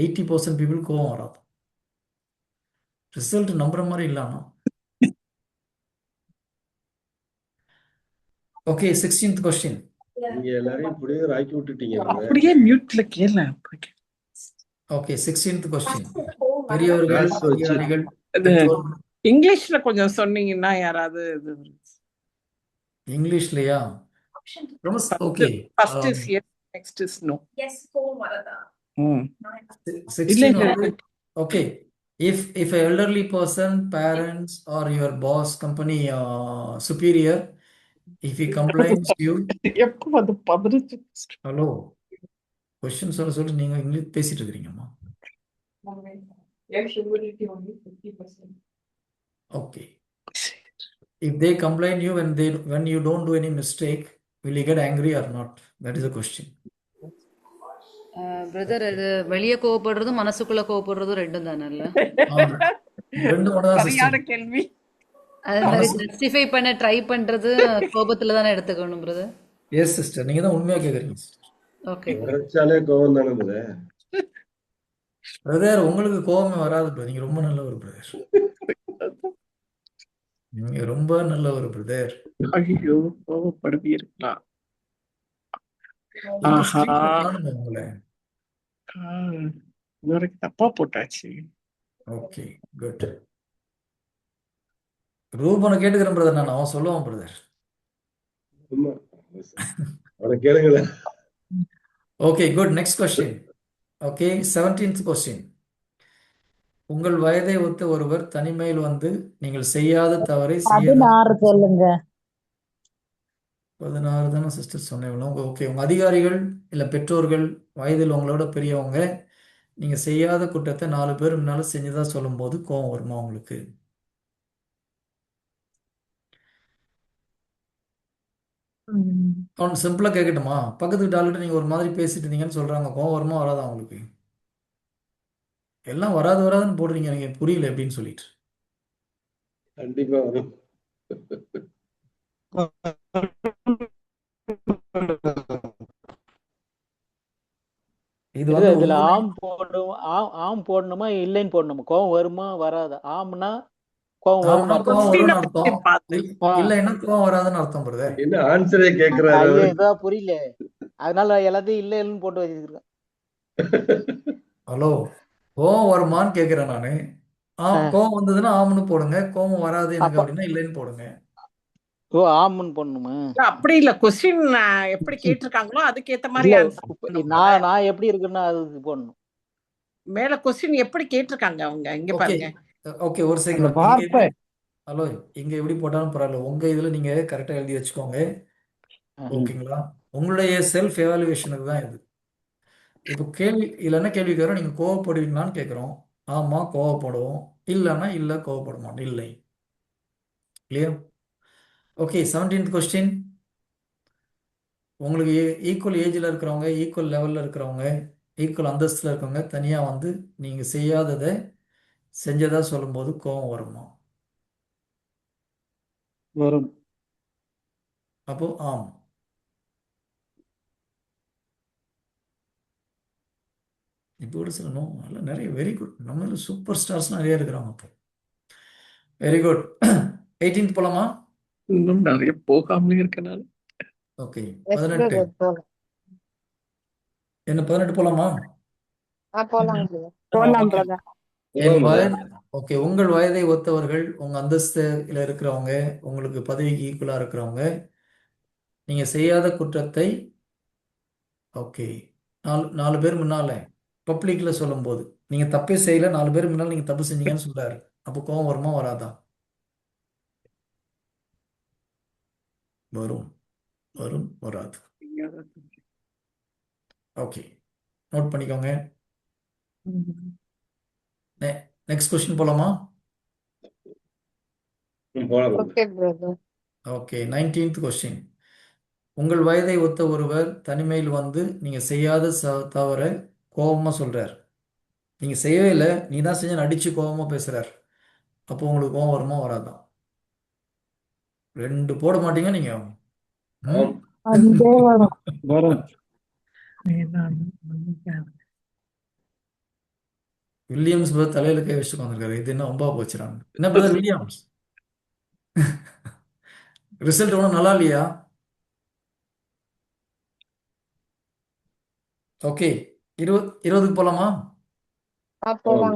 S1: 80% பீப்புள் கோவம் வராது. ரிசல்ட் நம்புற மாதிரி இல்லைன்னா. Okay, 16th question.
S11: நீங்க எல்லாரையும் இப்படியே ஆக்கி விட்டுட்டீங்க brother.
S6: அப்படியே மியூட்ல கேள.
S1: Okay, 16th question. பெரியவர்கள்,
S11: Class வச்சு
S1: அதிகாரிகள்,
S6: அது
S1: பெற்றோர்கள்.
S6: இங்கிலீஷ்ல கொஞ்சம் சொன்னீங்கன்னா யாராவது இது
S1: இங்கிலீஷ்லையா? ரொம்ப okay.
S6: First is yes, next is no. ம். இல்ல
S1: 16
S6: இல்ல
S1: வந்து okay. If a elderly person, parents or your boss, company superior, if he complains you,
S6: எப்போ வந்து 15
S1: ஹலோ, கொஸ்டின் சொல்ல சொல்லி நீங்க இங்கிலீஷ் பேசிட்டு இருக்கிறீங்கம்மா. Okay. If they complain you when you don't do any mistake, will you get angry or not? That is a question.
S9: Brother, அது வெளியே கோவப்படுறதும் மனசுக்குள்ள கோவப்படுறதும் ரெண்டும் தானல்ல?
S1: ரெண்டு மட்டும் தான்
S6: சரியான
S1: சிஸ்டம்.
S6: கேள்வி.
S9: அது மாதிரி ஜஸ்டிஃபை பண்ண ட்ரை பண்றது கோபத்துல தானே எடுத்துக்கணும் பிரதர்.
S1: எஸ் சிஸ்டர், நீங்க தான் உண்மையா கேக்குறீங்க சிஸ்டர்.
S9: ஓகே.
S11: உரைச்சாலே கோவம் தானே brother.
S1: பிரதர், உங்களுக்கு கோவமே வராது brother. நீங்க ரொம்ப நல்ல ஒரு பிரதர். நீங்க ரொம்ப நல்ல ஒரு பிரதர்.
S6: ஐயோ, கோவப்படுவீர்களா?
S1: எங்க
S6: ஆஹா,
S1: ஸ்ட்ரீட்ல காணுங்க உங்களை.
S6: இதுவரைக்கும் தப்பா போட்டாச்சு.
S1: Okay, good. ரூபனை கேட்டுக்கிறேன் பிரதர், நான் அவன் சொல்லுவான் பிரதர்.
S11: ஆமா. அவனை கேளுங்களேன்.
S1: Okay, good. Next question. Okay, 17th question. உங்கள் வயதை ஒத்த ஒருவர் தனிமையில் வந்து நீங்கள் செய்யாத தவறை செய்யாத
S8: 16 சொல்லுங்க.
S1: 16 தானே சிஸ்டர் சொன்னேன். ஓகே, உங்க அதிகாரிகள் இல்ல பெற்றோர்கள், வயதில் உங்களோட பெரியவங்க, நீங்க செய்யாத குற்றத்தை 4 பேர் முன்னால செஞ்சதா சொல்லும்போது கோவம் வருமா உங்களுக்கு? அவன் சிம்பிளா கேட்கட்டுமா? பக்கத்து வீட்டு ஆளுகிட்ட நீங்க ஒரு மாதிரி பேசிட்டு இருந்தீங்கன்னு சொல்றாங்க, கோவம் வருமா வராதா உங்களுக்கு? எல்லாம் வராது வராதுன்னு போடுறீங்க, நீங்க புரியல எப்படின்னு சொல்லிட்டு.
S11: கண்டிப்பா வரும்.
S1: இது வந்து
S12: இதுல
S1: உண்மை.
S12: ஆம் போடணுமா இல்லைன்னு போடணுமா? கோவம் வருமா வராதா? ஆம்னா கோவம் வரும்னு
S1: ஆம்னா கோவம்
S12: அர்த்தம்.
S1: வரும்னு
S6: கொஸ்டினை பத்தி
S1: அர்த்தம்.
S6: பார்த்து
S1: இல்லைன்னா கோவம் வராதுன்னு அர்த்தம் பிரதர்.
S11: என்ன ஆன்சரே கேக்குறாரு
S12: ஐயோ,
S11: அவரு.
S12: இதான் புரியல. அதனால எல்லாத்தையும் இல்ல இல்லைன்னு போட்டு வச்சிருக்கேன்.
S1: ஹலோ, கோவம் வருமான்னு கேட்கிறேன் நானு. கோவம் வந்ததுன்னா ஆம்னு போடுங்க, கோவம் வராது எனக்கு
S12: அப்ப
S1: அப்படின்னா இல்லைன்னு போடுங்க.
S12: ஆம்னு போடணுமா?
S6: அப்படி இல்ல. கொஸ்டின் எப்படி கேட்டிருக்காங்களோ அதுக்கு ஏத்த மாதிரி
S12: இல்ல,
S6: ஆன்சர் பண்ணணும்.
S12: நான் எப்படி இருக்குன்னா அது போடணும்.
S6: மேல கொஸ்டின் எப்படி கேட்டிருக்காங்க அவங்க இங்க
S1: ஓகே,
S6: பாருங்க.
S1: ஓகே, ஒரு
S8: அந்த
S1: செகண்ட்.
S8: வார்த்தை
S1: ஹலோ, இங்க எப்படி போட்டாலும் பரவாயில்ல, உங்க இதுல நீங்க கரெக்டா எழுதி வச்சுக்கோங்க. ஓகேங்களா? உங்களுடைய செல்ஃப் எவாலுவேஷனுக்கு தான் இது. இப்போ கேள்வி இதுல என்ன கேள்வி கேட்குறோம், நீங்க கோவப்படுவீங்களான்னு கேட்குறோம். ஆமா, கோவப்படுவோம். இல்லைன்னா இல்ல, கோவப்பட மாட்டோம். இல்லை. கிளியர்? Okay, 17th question. உங்களுக்கு ஈக்குவல் ஏஜில் இருக்கிறவங்க, ஈக்குவல் லெவலில் இருக்கிறவங்க, ஈக்குவல் அந்தஸ்தில் இருக்கவங்க தனியாக வந்து நீங்கள் செய்யாததை செஞ்சதா சொல்லும்போது கோவம் வருமா?
S12: வரும்.
S1: அப்போ ஆம். இப்போ கூட சொல்லணும், நல்லா நிறைய வெரி குட். நம்ம சூப்பர் ஸ்டார்ஸ் நிறைய இருக்கிறாங்க. அப்போ வெரி குட். 18th போலாமா?
S6: இன்னும் நிறைய போகாமலே இருக்கனால
S1: ஓகே, 18. என்ன 18 போலாமா?
S8: போலாம் பிரதர்.
S1: என் வயது ஓகே, உங்கள் வயதை ஒத்தவர்கள், உங்க அந்தஸ்துல இருக்கிறவங்க, உங்களுக்கு பதவிக்கு ஈக்குவலா இருக்கிறவங்க, நீங்க செய்யாத குற்றத்தை ஓகே 4 பேர் முன்னால பப்ளிக்ல சொல்லும்போது, நீங்க தப்பே செய்யல, 4 பேர் முன்னால நீங்க தப்பு செஞ்சீங்கன்னு சொல்றாரு. அப்போ கோவம் வருமா வராதா? வரும். வரும், வராது. ஓகே, நோட் பண்ணிக்கோங்க. நெக்ஸ்ட் கொஸ்டின் போலாமா?
S11: போலாம்
S1: ஓகே, 19th கொஸ்டின். உங்கள் வயதை ஒத்த ஒருவர் தனிமையில் வந்து நீங்க செய்யாத தவிர கோபமா சொல்றார். நீங்க செய்யவே இல்லை, நீ தான் செஞ்ச அடிச்சு கோபமா பேசுறார். அப்போ உங்களுக்கு கோபம் வருமா வராதா? 2 போட மாட்டீங்க நீங்க. ம்.
S11: ஆம்.
S6: அதுவே வரும்.
S7: வரும்.
S1: வில்லியம்ஸ் பிரதர் தலையில கை வச்சுட்டு உட்காந்துருக்காரு. இது என்ன வம்பா போச்சுறாங்க. என்ன பிரதர் வில்லியம்ஸ்? ரிசல்ட் ஒன்றும் நல்லா இல்லையா? ஓகே, 20க்கு போலாமா?
S11: போலாம்.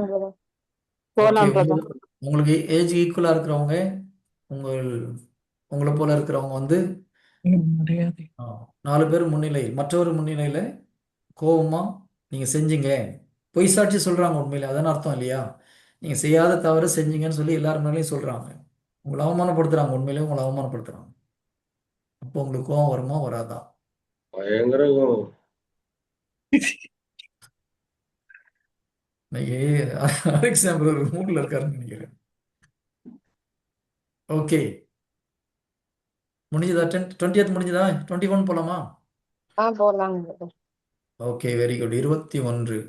S1: ஓகே, உங்களுக்கு ஏஜ் ஈக்குவலா இருக்கிறவங்க, உங்கள் உங்களை போல இருக்கிறவங்க வந்து
S6: மரியாதை
S1: 4 பேர் முன்னிலையில், மற்றவர் முன்னிலையில கோபமா நீங்க செஞ்சீங்க, பொய் சாட்சி சொல்றாங்க. உண்மையில அதான அர்த்தம் இல்லையா? நீங்க செய்யாத தவறு செஞ்சீங்கன்னு சொல்லி எல்லார் மேலேயும் சொல்றாங்க. உங்களை அவமானப்படுத்துறாங்க. உண்மையிலேயே உங்களை அவமானப்படுத்துறாங்க. அப்போ உங்களுக்கு கோபம் வருமா வராதா?
S11: பயங்கர கோவம்.
S1: இன்னைக்கு அலெக்சாண்டர் ஒரு மூட்ல இருக்காருன்னு நினைக்கிறேன். ஓகே, முடிஞ்சதா? 20th முடிஞ்சதா? 21 போலாமா?
S8: போலாங்க.
S1: Okay, very good. 21.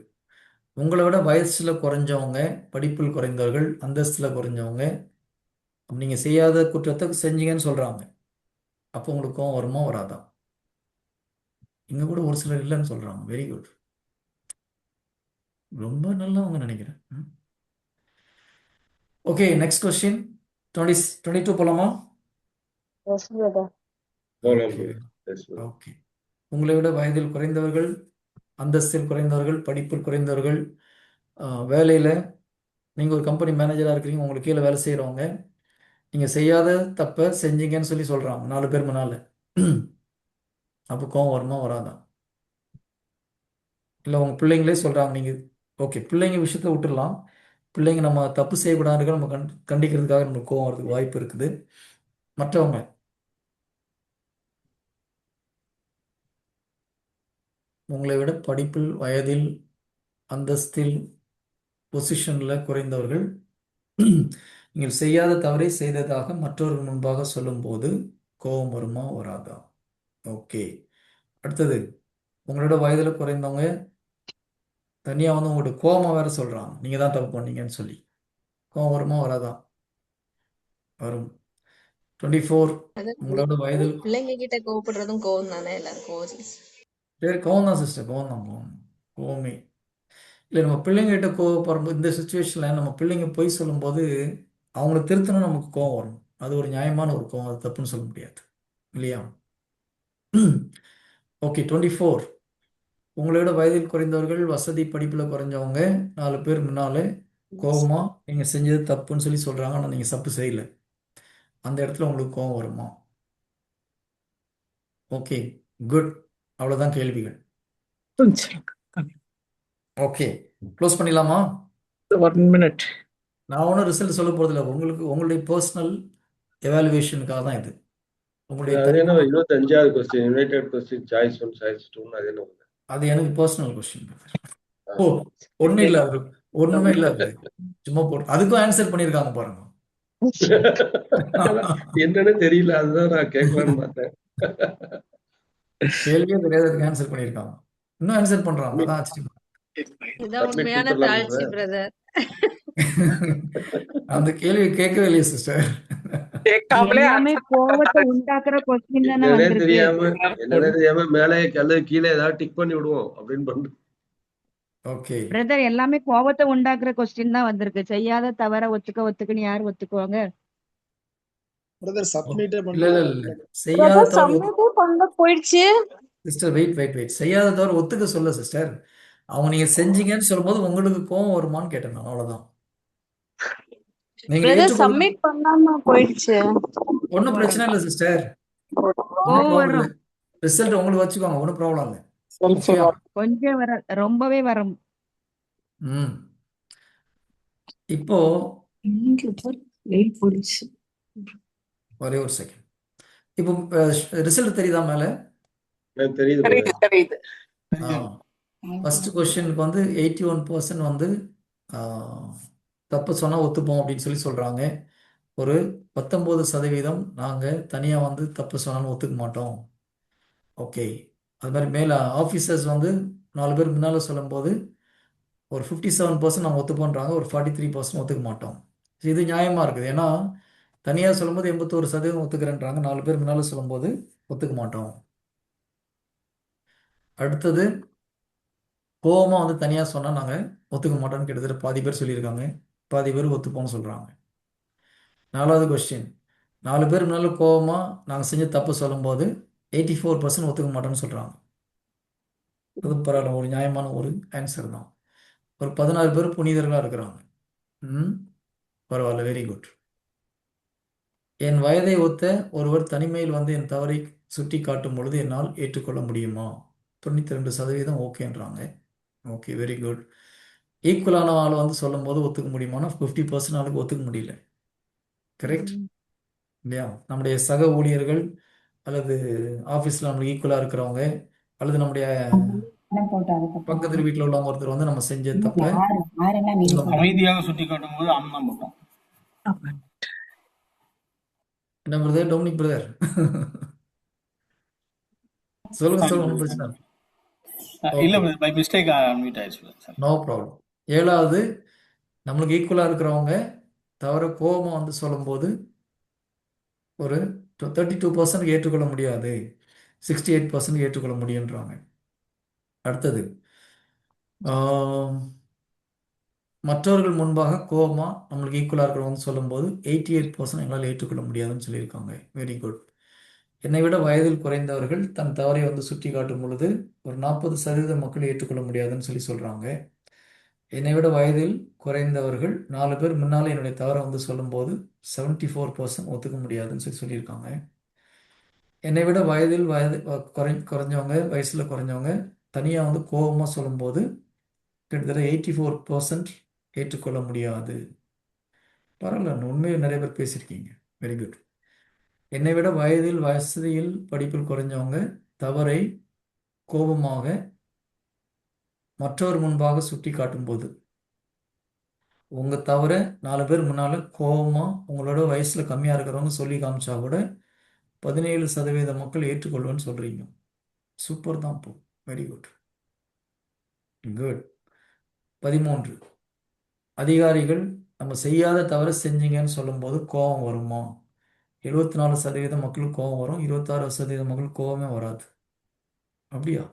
S1: உங்களை விட வயசுல குறைஞ்சவங்க, படிப்பில் குறைந்தவர்கள், அந்தஸ்துல குறைஞ்சவங்க, நீங்க செய்யாத குற்றத்தை செஞ்சீங்கன்னு சொல்றாங்க. அப்போ உங்களுக்கு கோவம் வருமா வராதா? இங்க கூட ஒரு சிலர் இல்லைன்னு சொல்றாங்க. வெரி குட், ரொம்ப நல்லவங்க நினைக்கிறேன். Okay, next question. 22 போலாமா?
S11: போலாம்
S1: okay,
S11: brother. Yes, brother.
S1: Okay. உங்களை விட வயதில் குறைந்தவர்கள், அந்தஸ்தில் குறைந்தவர்கள், படிப்பில் குறைந்தவர்கள், வேலையில நீங்க ஒரு கம்பெனி மேனேஜரா இருக்கிறீங்க, உங்களுக்கு கீழே வேலை செய்யறவங்க, நீங்க செய்யாத தப்ப செஞ்சீங்கன்னு சொல்லி சொல்றாங்க 4 பேர் முன்னால. அப்போ கோவம் வருமா வராதா? இல்லை உங்க பிள்ளைங்களே சொல்றாங்க நீங்க. ஓகே, பிள்ளைங்க விஷயத்த விட்டுடலாம். பிள்ளைங்க நம்ம தப்பு செய்யக்கூடாதுன்னு நம்ம கண்டிக்கிறதுக்காக நமக்கு கோவம் வரதுக்கு வாய்ப்பு இருக்குது. மற்றவங்க உங்களை விட படிப்பில், வயதில், அந்தஸ்தில், பொசிஷன்ல குறைந்தவர்கள், நீங்கள் செய்யாத தவறை செய்ததாக மற்றவர்கள் முன்பாக சொல்லும்போது கோபம் வருமா வராதா? ஓகே, அடுத்தது. உங்களோட வயதில் குறைந்தவங்க தனியாக வந்து உங்கள்கிட்ட கோபமா வேற சொல்றாங்க, நீங்க தான் தப்பு பண்ணீங்கன்னு சொல்லி. கோபம் வருமா வராதா? வரும். 24. உங்களோட வயதில்
S5: பிள்ளைங்க கிட்ட கோவப்படுறதும் கோவம் தானே எல்லாருக்கும்.
S1: சரி, கோவம் தான் சிஸ்டர், கோவம் தான், கோவமே. இல்லை, நம்ம பிள்ளைங்க கிட்ட கோவப்படும்போது, இந்த சுச்சுவேஷனில் நம்ம பிள்ளைங்க பொய் சொல்லும்போது அவங்கள திருத்தணும், நமக்கு கோவம் வரும். அது ஒரு நியாயமான ஒரு கோவம், அது தப்புன்னு சொல்ல முடியாது இல்லையா? ஓகே, 24. உங்களோட வயதில் குறைந்தவர்கள், வசதி படிப்பில் குறைஞ்சவங்க, 4 பேர் முன்னாலே கோவமா நீங்கள் செஞ்சது தப்புன்னு சொல்லி சொல்கிறாங்க, ஆனால் நீங்கள் தப்பு செய்யலை. அந்த இடத்துல உங்களுக்கு கோவம் வருமா? Okay, good. அவ்வளோதான் கேள்விகள். ஓகே, க்ளோஸ் பண்ணிடலாமா?
S6: 1 minute.
S1: நான் ஒன்றும் ரிசல்ட் சொல்ல போகிறதில்ல. உங்களுக்கு உங்களுடைய பர்சனல் எவாலுவேஷனுக்காக தான் இது. உங்களுடைய
S11: அது என்ன 25வது question, united question, choice 1 choice 2, அது என்ன?
S1: அது எனக்கு பர்சனல் கொஸ்டின். ஓ, ஒன்றும் இல்லை, அது ஒன்றுமே இல்லை. அது சும்மா போட்டு அதுக்கும் ஆன்சர் பண்ணியிருக்காங்க பாருங்க.
S11: என்னன்னு தெரியல, அதுதான் நான் கேட்கலான்னு பார்த்தேன்.
S1: கேள்வியே தெரியாததுக்கு ஆன்சர் பண்ணியிருக்காங்க. இன்னும் ஆன்சர் பண்றாங்க. அதான் ஆச்சரியம்.
S5: இதான் உண்மையான தாழ்ச்சி பிரதர்.
S1: அந்த கேள்வி கேட்கவே இல்லையே சிஸ்டர்.
S8: எல்லாமே கோவத்தை உண்டாக்குற கொஸ்டின் தானே
S11: என்னன்னே தெரியாம மேலே அல்லது கீழே ஏதாவது டிக் பண்ணி விடுவோம் அப்படின்னு பண்றோம்.
S1: ஓகே
S8: பிரதர், எல்லாமே கோவத்தை உண்டாக்குற கொஸ்டின் தான் வந்திருக்கு. செய்யாத தவற ஒத்துக்குன்னு யார் ஒத்துக்குவாங்க?
S1: இல்ல இல்ல இல்ல செய்யாத தவறு
S3: பண்ண போயிடுச்சு.
S1: Sister, wait. செய்யாத தவறு ஒத்துக்க சொல்ல சிஸ்டர். அவங்க நீங்க செஞ்சீங்கன்னு சொல்லும்போது உங்களுக்கு கோவம் வருமான்னு கேட்டேன் நான். அவ்வளவுதான். நீங்க
S3: பிரதர் சப்மிட் பண்ணாம போயிடுச்சு.
S1: ஒன்றும் பிரச்சனை இல்லை சிஸ்டர். ரிசல்ட் உங்களுக்கு வச்சுக்கோங்க, ஒன்றும் ப்ராப்ளம் இல்லை.
S8: கொஞ்சம் வர, ரொம்பவே வரும்.
S1: இப்போ ஒரே ஒரு செகண்ட். இப்போ ரிசல்ட் தெரியுதா மேல?
S11: தெரியுது.
S1: ஃபர்ஸ்ட் கொஸ்டினுக்கு வந்து 81% வந்து தப்பு சொன்னா ஒத்துப்போம் அப்படின்னு சொல்லி சொல்றாங்க. ஒரு 19% நாங்க தனியா வந்து தப்பு சொன்னாலும் ஒத்துக்க மாட்டோம். ஓகே, அது மாதிரி மேல ஆஃபீஸர்ஸ் வந்து 4 பேர் முன்னால சொல்லும்போது ஒரு 57% நாங்கள் ஒத்துப்போன்றாங்க, ஒரு 43% ஒத்துக்க மாட்டோம். இது நியாயமா இருக்குது. ஏன்னா தனியாக சொல்லும்போது 81% ஒத்துக்கிறேன்றாங்க. 4 பேர் முன்னால் சொல்லும்போது ஒத்துக்க மாட்டோம். அடுத்தது கோவமாக வந்து தனியாக சொன்னால் நாங்கள் ஒத்துக்க மாட்டோம்னு கிட்டத்தட்ட பாதி பேர் சொல்லியிருக்காங்க. பாதி பேர் ஒத்துப்போம்னு சொல்கிறாங்க. 4வது கொஸ்டின், 4 பேர் முன்னால் கோவமாக நாங்கள் செஞ்ச தப்பு சொல்லும்போது 84% ஒத்துக்க மாட்டோம்னு சொல்கிறாங்க. அது பரவாயில்ல, ஒரு நியாயமான ஒரு ஆன்சர் தான். ஒரு 16 பேர் புனிதர்களாக இருக்கிறாங்க. பரவாயில்ல, வெரி குட். என் வயதை ஒத்த ஒருவர் தனிமையில் வந்து என் தவறை சுட்டி காட்டும் பொழுது என்னால் ஏற்றுக்கொள்ள முடியுமா? 92% ஓகேன்றாங்க. Okay, very good. ஈக்குவலான ஆள் வந்து சொல்லும் போது ஒத்துக்க முடியுமானா 50% ஆளுக்கு ஒத்துக்க முடியல. கரெக்ட் இல்லையா? நம்முடைய சக ஊழியர்கள் அல்லது ஆஃபீஸில் நம்மளுக்கு ஈக்குவலாக இருக்கிறவங்க அல்லது நம்முடைய பக்கத்து வீட்டில் உள்ளவங்க ஒருத்தர் வந்து நம்ம செஞ்ச தப்ப
S7: அமைதியாக சுட்டி காட்டும் போது ஆம் தான் போட்டோம்.
S1: என்ன பிரதர், டொமினிக் பிரதர்? சொல்லுங்க சொல்லுங்க, ஒன்றும் பிரச்சனை இல்லை.
S7: இல்ல பை மிஸ்டேக் அன்மியூட் ஆயிடுச்சு.
S1: No problem. 7வது, நம்மளுக்கு ஈக்குவலாக இருக்கிறவங்க தவிர கோபமாக வந்து சொல்லும்போது ஒரு 32% ஏற்றுக்கொள்ள முடியாது, 68% ஏற்றுக்கொள்ள முடியுன்றாங்க. அடுத்தது, மற்றவர்கள் முன்பாக கோபமாக நம்மளுக்கு ஈக்குவலாக இருக்கிறவங்க சொல்லும்போது 88% எங்களால் ஏற்றுக்கொள்ள முடியாதுன்னு சொல்லியிருக்காங்க. Very good. என்னை விட வயதில் குறைந்தவர்கள் தன் தவறை வந்து சுட்டி காட்டும் பொழுது ஒரு 40% மக்கள் ஏற்றுக்கொள்ள முடியாதுன்னு சொல்கிறாங்க. என்னை விட வயதில் குறைந்தவர்கள் 4 பேர் முன்னால் என்னுடைய தவறை வந்து சொல்லும்போது 74% ஒத்துக்க முடியாதுன்னு சொல்லியிருக்காங்க. என்னை விட வயதில் குறைஞ்சவங்க, வயசில் குறைஞ்சவங்க தனியாக வந்து கோபமாக சொல்லும்போது கிட்டத்தட்ட 84% ஏற்றுக்கொள்ள முடியாது. பரவாயில்ல, உண்மையை நிறைய பேர் பேசியிருக்கீங்க. Very good. என்னை விட வயதில் வசதியில் படிப்பில் குறைஞ்சவங்க தவறை கோபமாக மற்றவர் முன்பாக சுட்டி காட்டும்போது, உங்கள் தவிர 4 பேர் முன்னால் கோபமாக உங்களோட வயசில் கம்மியாக இருக்கிறவங்க சொல்லி காமிச்சா கூட 17% மக்கள் ஏற்றுக்கொள்வேன்னு சொல்கிறீங்க. சூப்பர் தான். போ, வெரி குட். குட். 13, அதிகாரிகள் நம்ம செய்யாத தவிர செஞ்சீங்கன்னு சொல்லும்போது கோபம் வருமா? 74% மக்களுக்கு கோபம் வரும், 26% மக்களுக்கு கோபமே வராது. அப்படியா?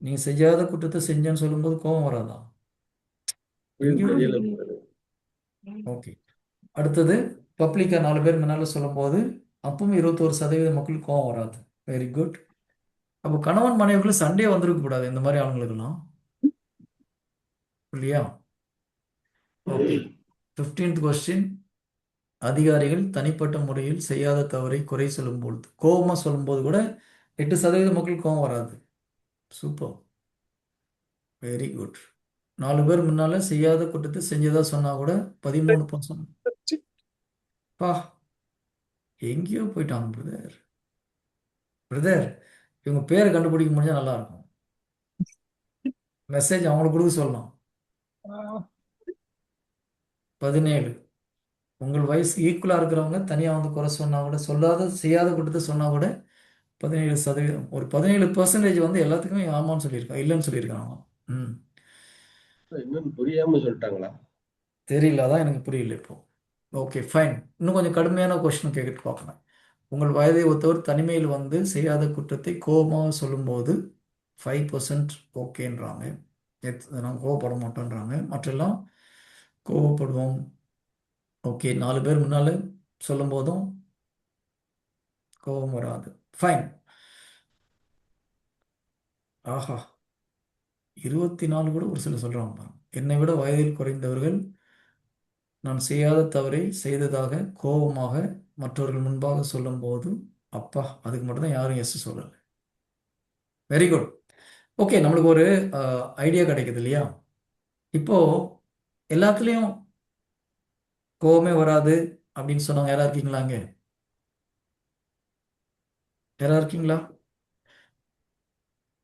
S1: நீங்கள் செய்யாத குற்றத்தை செஞ்சேன்னு சொல்லும்போது கோபம் வராதா? ஓகே. அடுத்தது, பப்ளிக்காக 4 பேர் முன்னால் சொல்லும்போது அப்பவும் 21% மக்களுக்கு கோபம் வராது. Very good. அப்போ கணவன் மனைவிக்குள்ள சண்டே வந்திருக்க கூடாது இந்த மாதிரி ஆளுங்களுக்கெல்லாம், இல்லையா? ஓகே. 15th கொஸ்டின், அதிகாரிகள் தனிப்பட்ட முறையில் செய்யாத தவறை குறை சொல்லும்பொழுது கோபமாக சொல்லும்போது கூட 8% மக்களுக்கு கோபம் வராது. Super, very good. 4 பேர் முன்னால் செய்யாத குற்றத்தை செஞ்சதா சொன்னால் கூட 13%. பா, எங்கேயோ போயிட்டாங்க பிரதர். பிரதர், இவங்க பேரை கண்டுபிடிக்க முடிஞ்சால் நல்லாயிருக்கும். மெசேஜ் அவங்களுக்கு கொடுக்க சொல்லலாம். 17, உங்கள் வயசு ஈக்குவலாக இருக்கிறவங்க தனியாக வந்து குறை சொன்னால் கூட, செய்யாத குற்றத்தை சொன்னால் கூட 17%, ஒரு 17% வந்து எல்லாத்துக்குமே ஆமான்னு சொல்லியிருக்காங்க, இல்லைன்னு சொல்லியிருக்காங்க.
S11: இன்னும் புரியாம சொல்லிட்டாங்களா?
S1: தெரியல, அதான் எனக்கு புரியல இப்போ. Okay, fine. இன்னும் கொஞ்சம் கடுமையான கொஸ்டின் கேட்டு பார்க்கணும். உங்கள் வயதை ஒருத்தவர் தனிமையில் வந்து செய்யாத குற்றத்தை கோபமாக சொல்லும்போது 5% ஓகேன்றாங்க. நாங்கள் கோவப்பட மாட்டோன்றாங்க. மற்றெல்லாம் கோவப்படுவோம். ஓகே, 4 பேர் முன்னால் சொல்லும் போதும் கோபம் வராது. ஃபைன். ஆஹா, 24 கூட ஒரு சிலர் சொல்கிறாங்க. என்னை விட வயதில் குறைந்தவர்கள் நான் செய்யாத தவறை செய்ததாக கோபமாக மற்றவர்கள் முன்பாக சொல்லும்போது, அப்பா, அதுக்கு மட்டும்தான் யாரும் எஸ் சொல்லலை. Very good. ஓகே, நம்மளுக்கு ஒரு ஐடியா கிடைக்குது இல்லையா? இப்போது எல்லாத்துலேயும் கோபமே வராது அப்படின்னு சொன்னவங்க யாராவது இருக்கீங்களா? அங்கே யாராவது இருக்கீங்களா?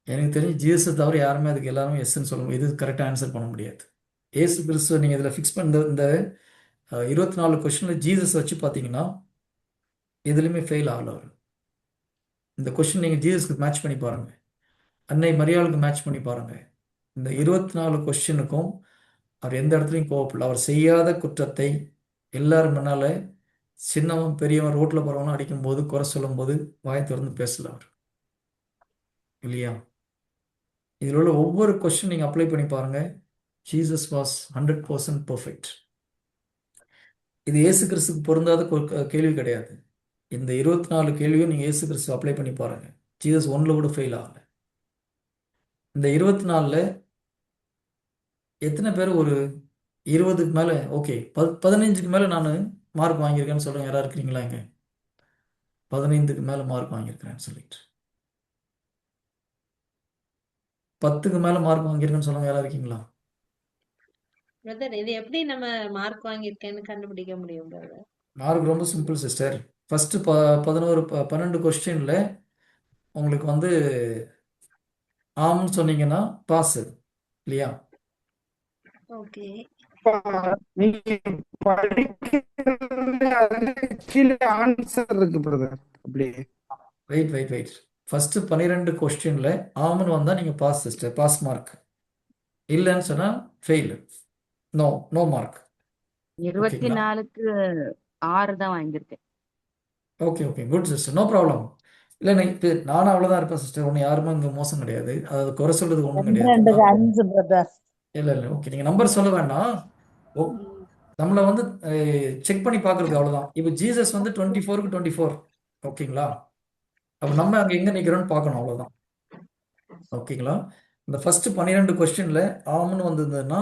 S1: எனக்கு தெரிஞ்சு ஜீசஸ் தவிர யாருமே அதுக்கு எல்லாருமே எஸ்ன்னு சொல்ல முடியும். இது கரெக்டாக ஆன்சர் பண்ண முடியாது. ஏசு கிறிஸ்துவ நீங்கள் இதில் ஃபிக்ஸ் பண்ண இந்த 24 கொஸ்டினில் ஜீசஸ் வச்சு பார்த்தீங்கன்னா எதுலையுமே ஃபெயில் ஆகல அவர். இந்த கொஸ்டின் நீங்கள் ஜீசஸ்க்கு மேட்ச் பண்ணி பாருங்கள், அன்னை மரியாளுக்கு மேட்ச் பண்ணி பாருங்கள். இந்த 24 கொஸ்டினுக்கும் அவர் எந்த இடத்துலையும் கோவப்படல. அவர் செய்யாத குற்றத்தை எல்லாரும் முன்னால் சின்னவன் பெரியவன் ரோட்டில் போகிறவனும் அடிக்கும்போது குறை சொல்லும்போது வாயை திறந்து பேசல அவர், இல்லையா? இதில் உள்ள ஒவ்வொரு கொஸ்டின் நீங்கள் அப்ளை பண்ணி பாருங்கள். Jesus was 100% perfect. இது இயேசு கிறிஸ்துக்கு பொருந்தாத கேள்வி கிடையாது. இந்த 24 கேள்வியும் நீங்கள் இயேசு கிறிஸ்து அப்ளை பண்ணி பாருங்கள். ஜீசஸ் 1ல் கூட ஃபெயில் ஆகலை. இந்த 24ல் எத்தனை பேர் ஒரு 20க்கு மேலே, ஓகே 15க்கு மேலே நான் மார்க் வாங்கியிருக்கேன்னு சொல்கிறேன். யாராவது இருக்கிறீங்களா இங்கே? 15க்கு மேலே மார்க் வாங்கியிருக்கிறேன்னு சொல்லிட்டு 10க்கு மேலே மார்க் வாங்கியிருக்கேன்னு சொல்லுங்க. யாராவது இருக்கீங்களா?
S5: பிரதர் இது எப்படி நம்ம மார்க் வாங்கியிருக்கேன்னு கண்டுபிடிக்க முடியும் பிரதர்?
S1: மார்க் ரொம்ப சிம்பிள் சிஸ்டர். ஃபஸ்ட்டு 12 கொஸ்டினில் உங்களுக்கு வந்து ஆம்னு சொன்னீங்கன்னா பாஸ், இல்லையா?
S5: ஓகே.
S6: நீங்க படிக்கிறது அதுல கீழே ஆன்சர் இருக்கு பிரதர். அப்படியே
S1: வெயிட். ஃபஸ்ட்டு 12 கொஸ்டினில் ஆம்னு வந்தால் நீங்கள் பாஸ் சிஸ்டர், பாஸ் மார்க். இல்லைன்னு சொன்னால் ஃபெயில், நோ மார்க். ஓகேங்களா?
S8: 24க்கு 6 தான் வாங்கியிருக்கேன்.
S1: Okay good sister, no problem. இல்லை இப்போ நானும் அவ்வளோதான் இருப்பேன் சிஸ்டர். ஒன்று யாருமே இங்கே மோசம் கிடையாது. அதாவது குறை சொல்றதுக்கு ஒன்றும் கிடையாது.
S8: 5 பிரதர்.
S1: இல்லை ஓகே, நீங்கள் நம்பர் சொல்ல வேண்டாம். ஓ, நம்மளை வந்து செக் பண்ணி பார்க்குறது அவ்வளோதான். இப்போ ஜீசஸ் வந்து 24க்கு 24, ஓகேங்களா? அப்போ நம்ம அங்கே எங்கே நிற்கிறோன்னு பார்க்கணும், அவ்வளோதான். ஓகேங்களா? இந்த ஃபஸ்ட்டு 12 கொஸ்டினில் ஆம்னு வந்ததுன்னா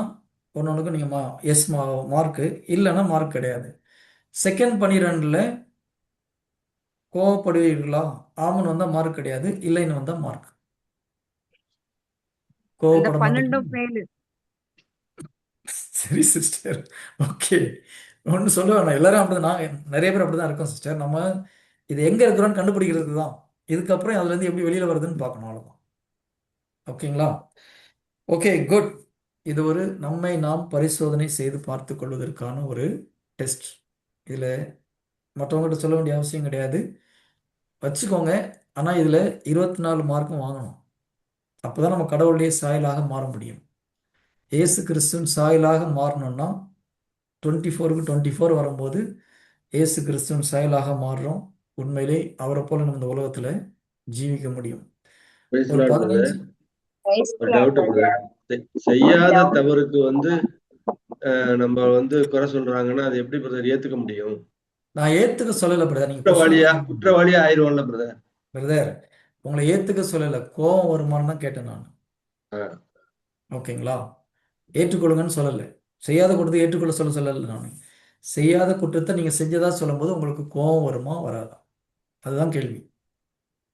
S1: ஒன்றுக்கு நீங்கள் எஸ் மார்க்கு, இல்லைன்னா மார்க் கிடையாது. செகண்ட் 12ல் கோவப்படுவீர்களா? ஆம்னு வந்தால் மார்க் கிடையாது, இல்லைன்னு வந்தால் மார்க்.
S8: அந்த
S1: கோவப்பட
S8: 12
S1: மாட்டேங்க.
S8: ஃபெயில்.
S1: சரி சிஸ்டர், ஓகே. ஒன்றும் சொல்ல வேணாம். எல்லாரும் அப்படி நான் நிறைய பேர் அப்படி தான் இருக்கோம் சிஸ்டர். நம்ம இது எங்கே இருக்கிறோன்னு கண்டுபிடிக்கிறதுக்கு தான். இதுக்கப்புறம் அதுலேருந்து எப்படி வெளியில் வருதுன்னு பார்க்கணும், அவ்வளோதான். ஓகேங்களா? Okay good. இது ஒரு நம்மை நாம் பரிசோதனை செய்து பார்த்து கொள்வதற்கான ஒரு டெஸ்ட். இதில் மற்றவங்ககிட்ட சொல்ல வேண்டிய அவசியம் கிடையாது, வச்சுக்கோங்க. ஆனால் இதில் 24 மார்க்கும் வாங்கணும். அப்போ தான் நம்ம கடவுளுடைய சாயலாக மாற முடியும். இயேசு கிறிஸ்துவின் சாயலாக மாறணும்னா 24க்கு 24 வரும்போது இயேசு கிறிஸ்துவின் சாயலாக மாறுறோம். உண்மையிலே அவரை போல நம்ம இந்த உலகத்தில் ஜீவிக்க முடியும்.
S11: Praise
S1: ஒரு
S11: Lord, brother.
S1: 15
S11: ஒரு டவுட் பிரதர். செய்யாத தவறுக்கு வந்து நம்ம வந்து குறை சொல்றாங்கன்னா அது எப்படி பிரதர் ஏத்துக்க முடியும்?
S1: நான் ஏத்துக்க சொல்லலை பிரதர். நீங்கள்
S11: குற்றவாளியா ஆயிடுவோம்ல பிரதர்.
S1: பிரதர், உங்களை ஏத்துக்க சொல்லலை, கோபம் வருமானு தான் கேட்டேன் நான். ஓகேங்களா? ஏற்றுக்கொள்ளுங்கன்னு சொல்லலை. செய்யாத குற்றத்தை ஏற்றுக்கொள்ள சொல்லலை நான். செய்யாத குற்றத்தை நீங்கள் செஞ்சதா சொல்லும்போது உங்களுக்கு கோபம் வருமா வராதா? அதுதான் கேள்வி.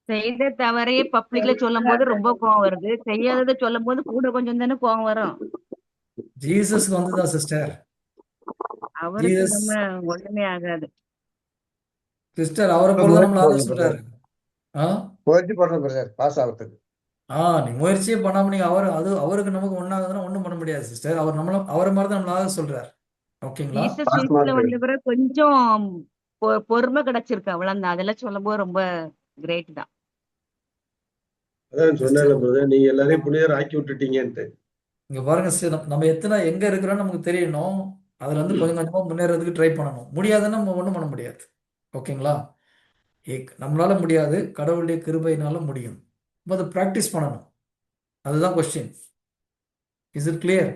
S8: செய்த தவறையே பப்ளிக்ல சொல்லும் போது ரொம்ப கோவம் வருது. செய்யாததை சொல்லும் போது கூட கொஞ்சம் தானே கோவம் வரும்.
S1: ஜீசஸ்க்கு வந்துதா சிஸ்டர்?
S8: அவருக்கு
S1: ஜீசஸ்
S8: நம்ம ஒண்ணுமே ஆகாது.
S1: சிஸ்டர் அவரை போல தான் நம்மள ஆக சொல்றாரு.
S13: முயற்சி பண்றோம் பிரதர் பாஸ் ஆகிறதுக்கு.
S1: நீ முயற்சியே பண்ணாம நீங்க அவருக்கு நமக்கு ஒன்னாகுதுன்னா ஒண்ணும் பண்ண முடியாது சிஸ்டர். அவர் அவரை மாதிரி தான் நம்மள ஆக சொல்றாரு. ஓகேங்களா?
S8: ஜீசஸ் ஃபீஸ்ல வந்த பிறகு கொஞ்சம் பொறுமை கிடைச்சிருக்கு, அவ்வளவுதான். அதெல்லாம் சொல்லும் போது ரொம்ப கிரேட் தான்.
S11: அதான் சொன்னேன்ல பிரதர், நீங்க எல்லாரையும் புனிதர் ஆக்கி விட்டுட்டீங்கன்ட்டு.
S1: இங்க பாருங்க சிஸ்டர், நம்ம எத்தனை எங்க இருக்கிறோம்னு நமக்கு தெரியணும். அதுல இருந்து கொஞ்சம் கொஞ்சமா முன்னேறதுக்கு ட்ரை பண்ணணும். முடியாதுன்னா நம்ம ஒண்ணும் பண்ண முடியாது. ஓகேங்களா? நம்மளால முடியாது, கடவுளுடைய கிருபையினால முடியும். அதை ப்ராக்டிஸ் பண்ணணும். அதுதான் question. Is it clear?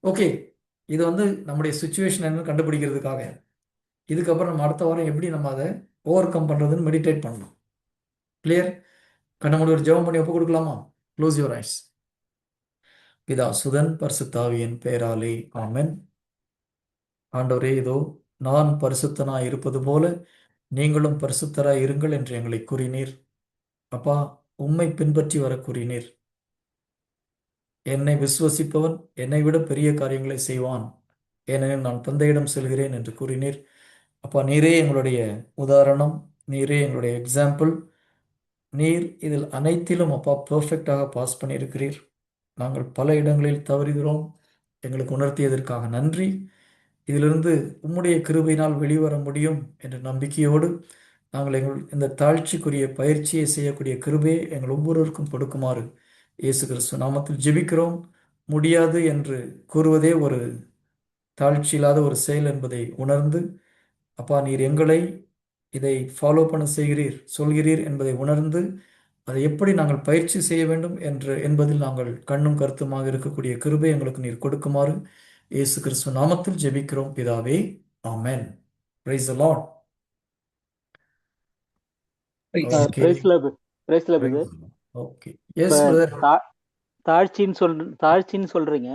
S1: Okay, இது வந்து நம்முடைய சுச்சுவேஷன் என்னன்னு கண்டுபிடிக்கிறதுக்காக. இதுக்கப்புறம் நம்ம அடுத்த வாரம் எப்படி நம்ம அதை ஓவர் கம் பண்ணுறதுன்னு மெடிடேட் பண்ணணும். கிளியர்? கண்ண ஒரு ஜெபம் பண்ணி ஒப்பு கொடுக்கலாமா? Close your eyes. பிதா சுதன் பரிசுத்தாவியின் பெயராலே ஆமென். ஆண்டவரே, இதோ நான் பரிசுத்தனாய் இருப்பது போல நீங்களும் பரிசுத்தராய் இருங்கள் என்று எங்களை கூறினீர். அப்பா, உம்மை பின்பற்றி வர கூறினீர். என்னை விசுவசிப்பவன் என்னை விட பெரிய காரியங்களை செய்வான், ஏனெனில் நான் தந்தையிடம் செல்கிறேன் என்று கூறினீர். அப்பா, நீரே எங்களுடைய உதாரணம், நீரே எங்களுடைய எக்ஸாம்பிள். நீர் இதில் அனைத்திலும் அப்பா பெர்ஃபெக்டாக பாஸ் பண்ணியிருக்கிறீர். நாங்கள் பல இடங்களில் தவறுகிறோம், எங்களுக்கு உணர்த்தியதற்காக நன்றி. இதிலிருந்து உம்முடைய கிருபையினால் வெளிவர முடியும் என்ற நம்பிக்கையோடு நாங்கள் இந்த தாழ்ச்சிக்குரிய பயிற்சியை செய்யக்கூடிய கிருபையை எங்கள் ஒவ்வொருவருக்கும் கொடுக்குமாறு இயேசு கிறிஸ்து நாமத்தில் ஜெபிக்கிறோம். முடியாது என்று கூறுவதே ஒரு தாழ்ச்சி இல்லாத ஒரு செயல் என்பதை உணர்ந்து அப்பா நீர் எங்களை இதை ஃபாலோ பண்ண சொல்கிறீர் என்பதை உணர்ந்து அதை எப்படி நாங்கள் பயிற்சி செய்ய வேண்டும் என்பதில் நாங்கள் கண்ணும் கருத்துமாக இருக்கக்கூடிய கிருபை எங்களுக்கு நீர் கொடுக்குமாறு இயேசு கிறிஸ்துவ நாமத்தில் ஜெபிக்கிறோம் பிதாவே. ஆமென். Praise the lord. Okay
S12: brother.
S1: Okay. Yes brother.
S12: தாழ்ச்சின்னு சொல்றீங்க.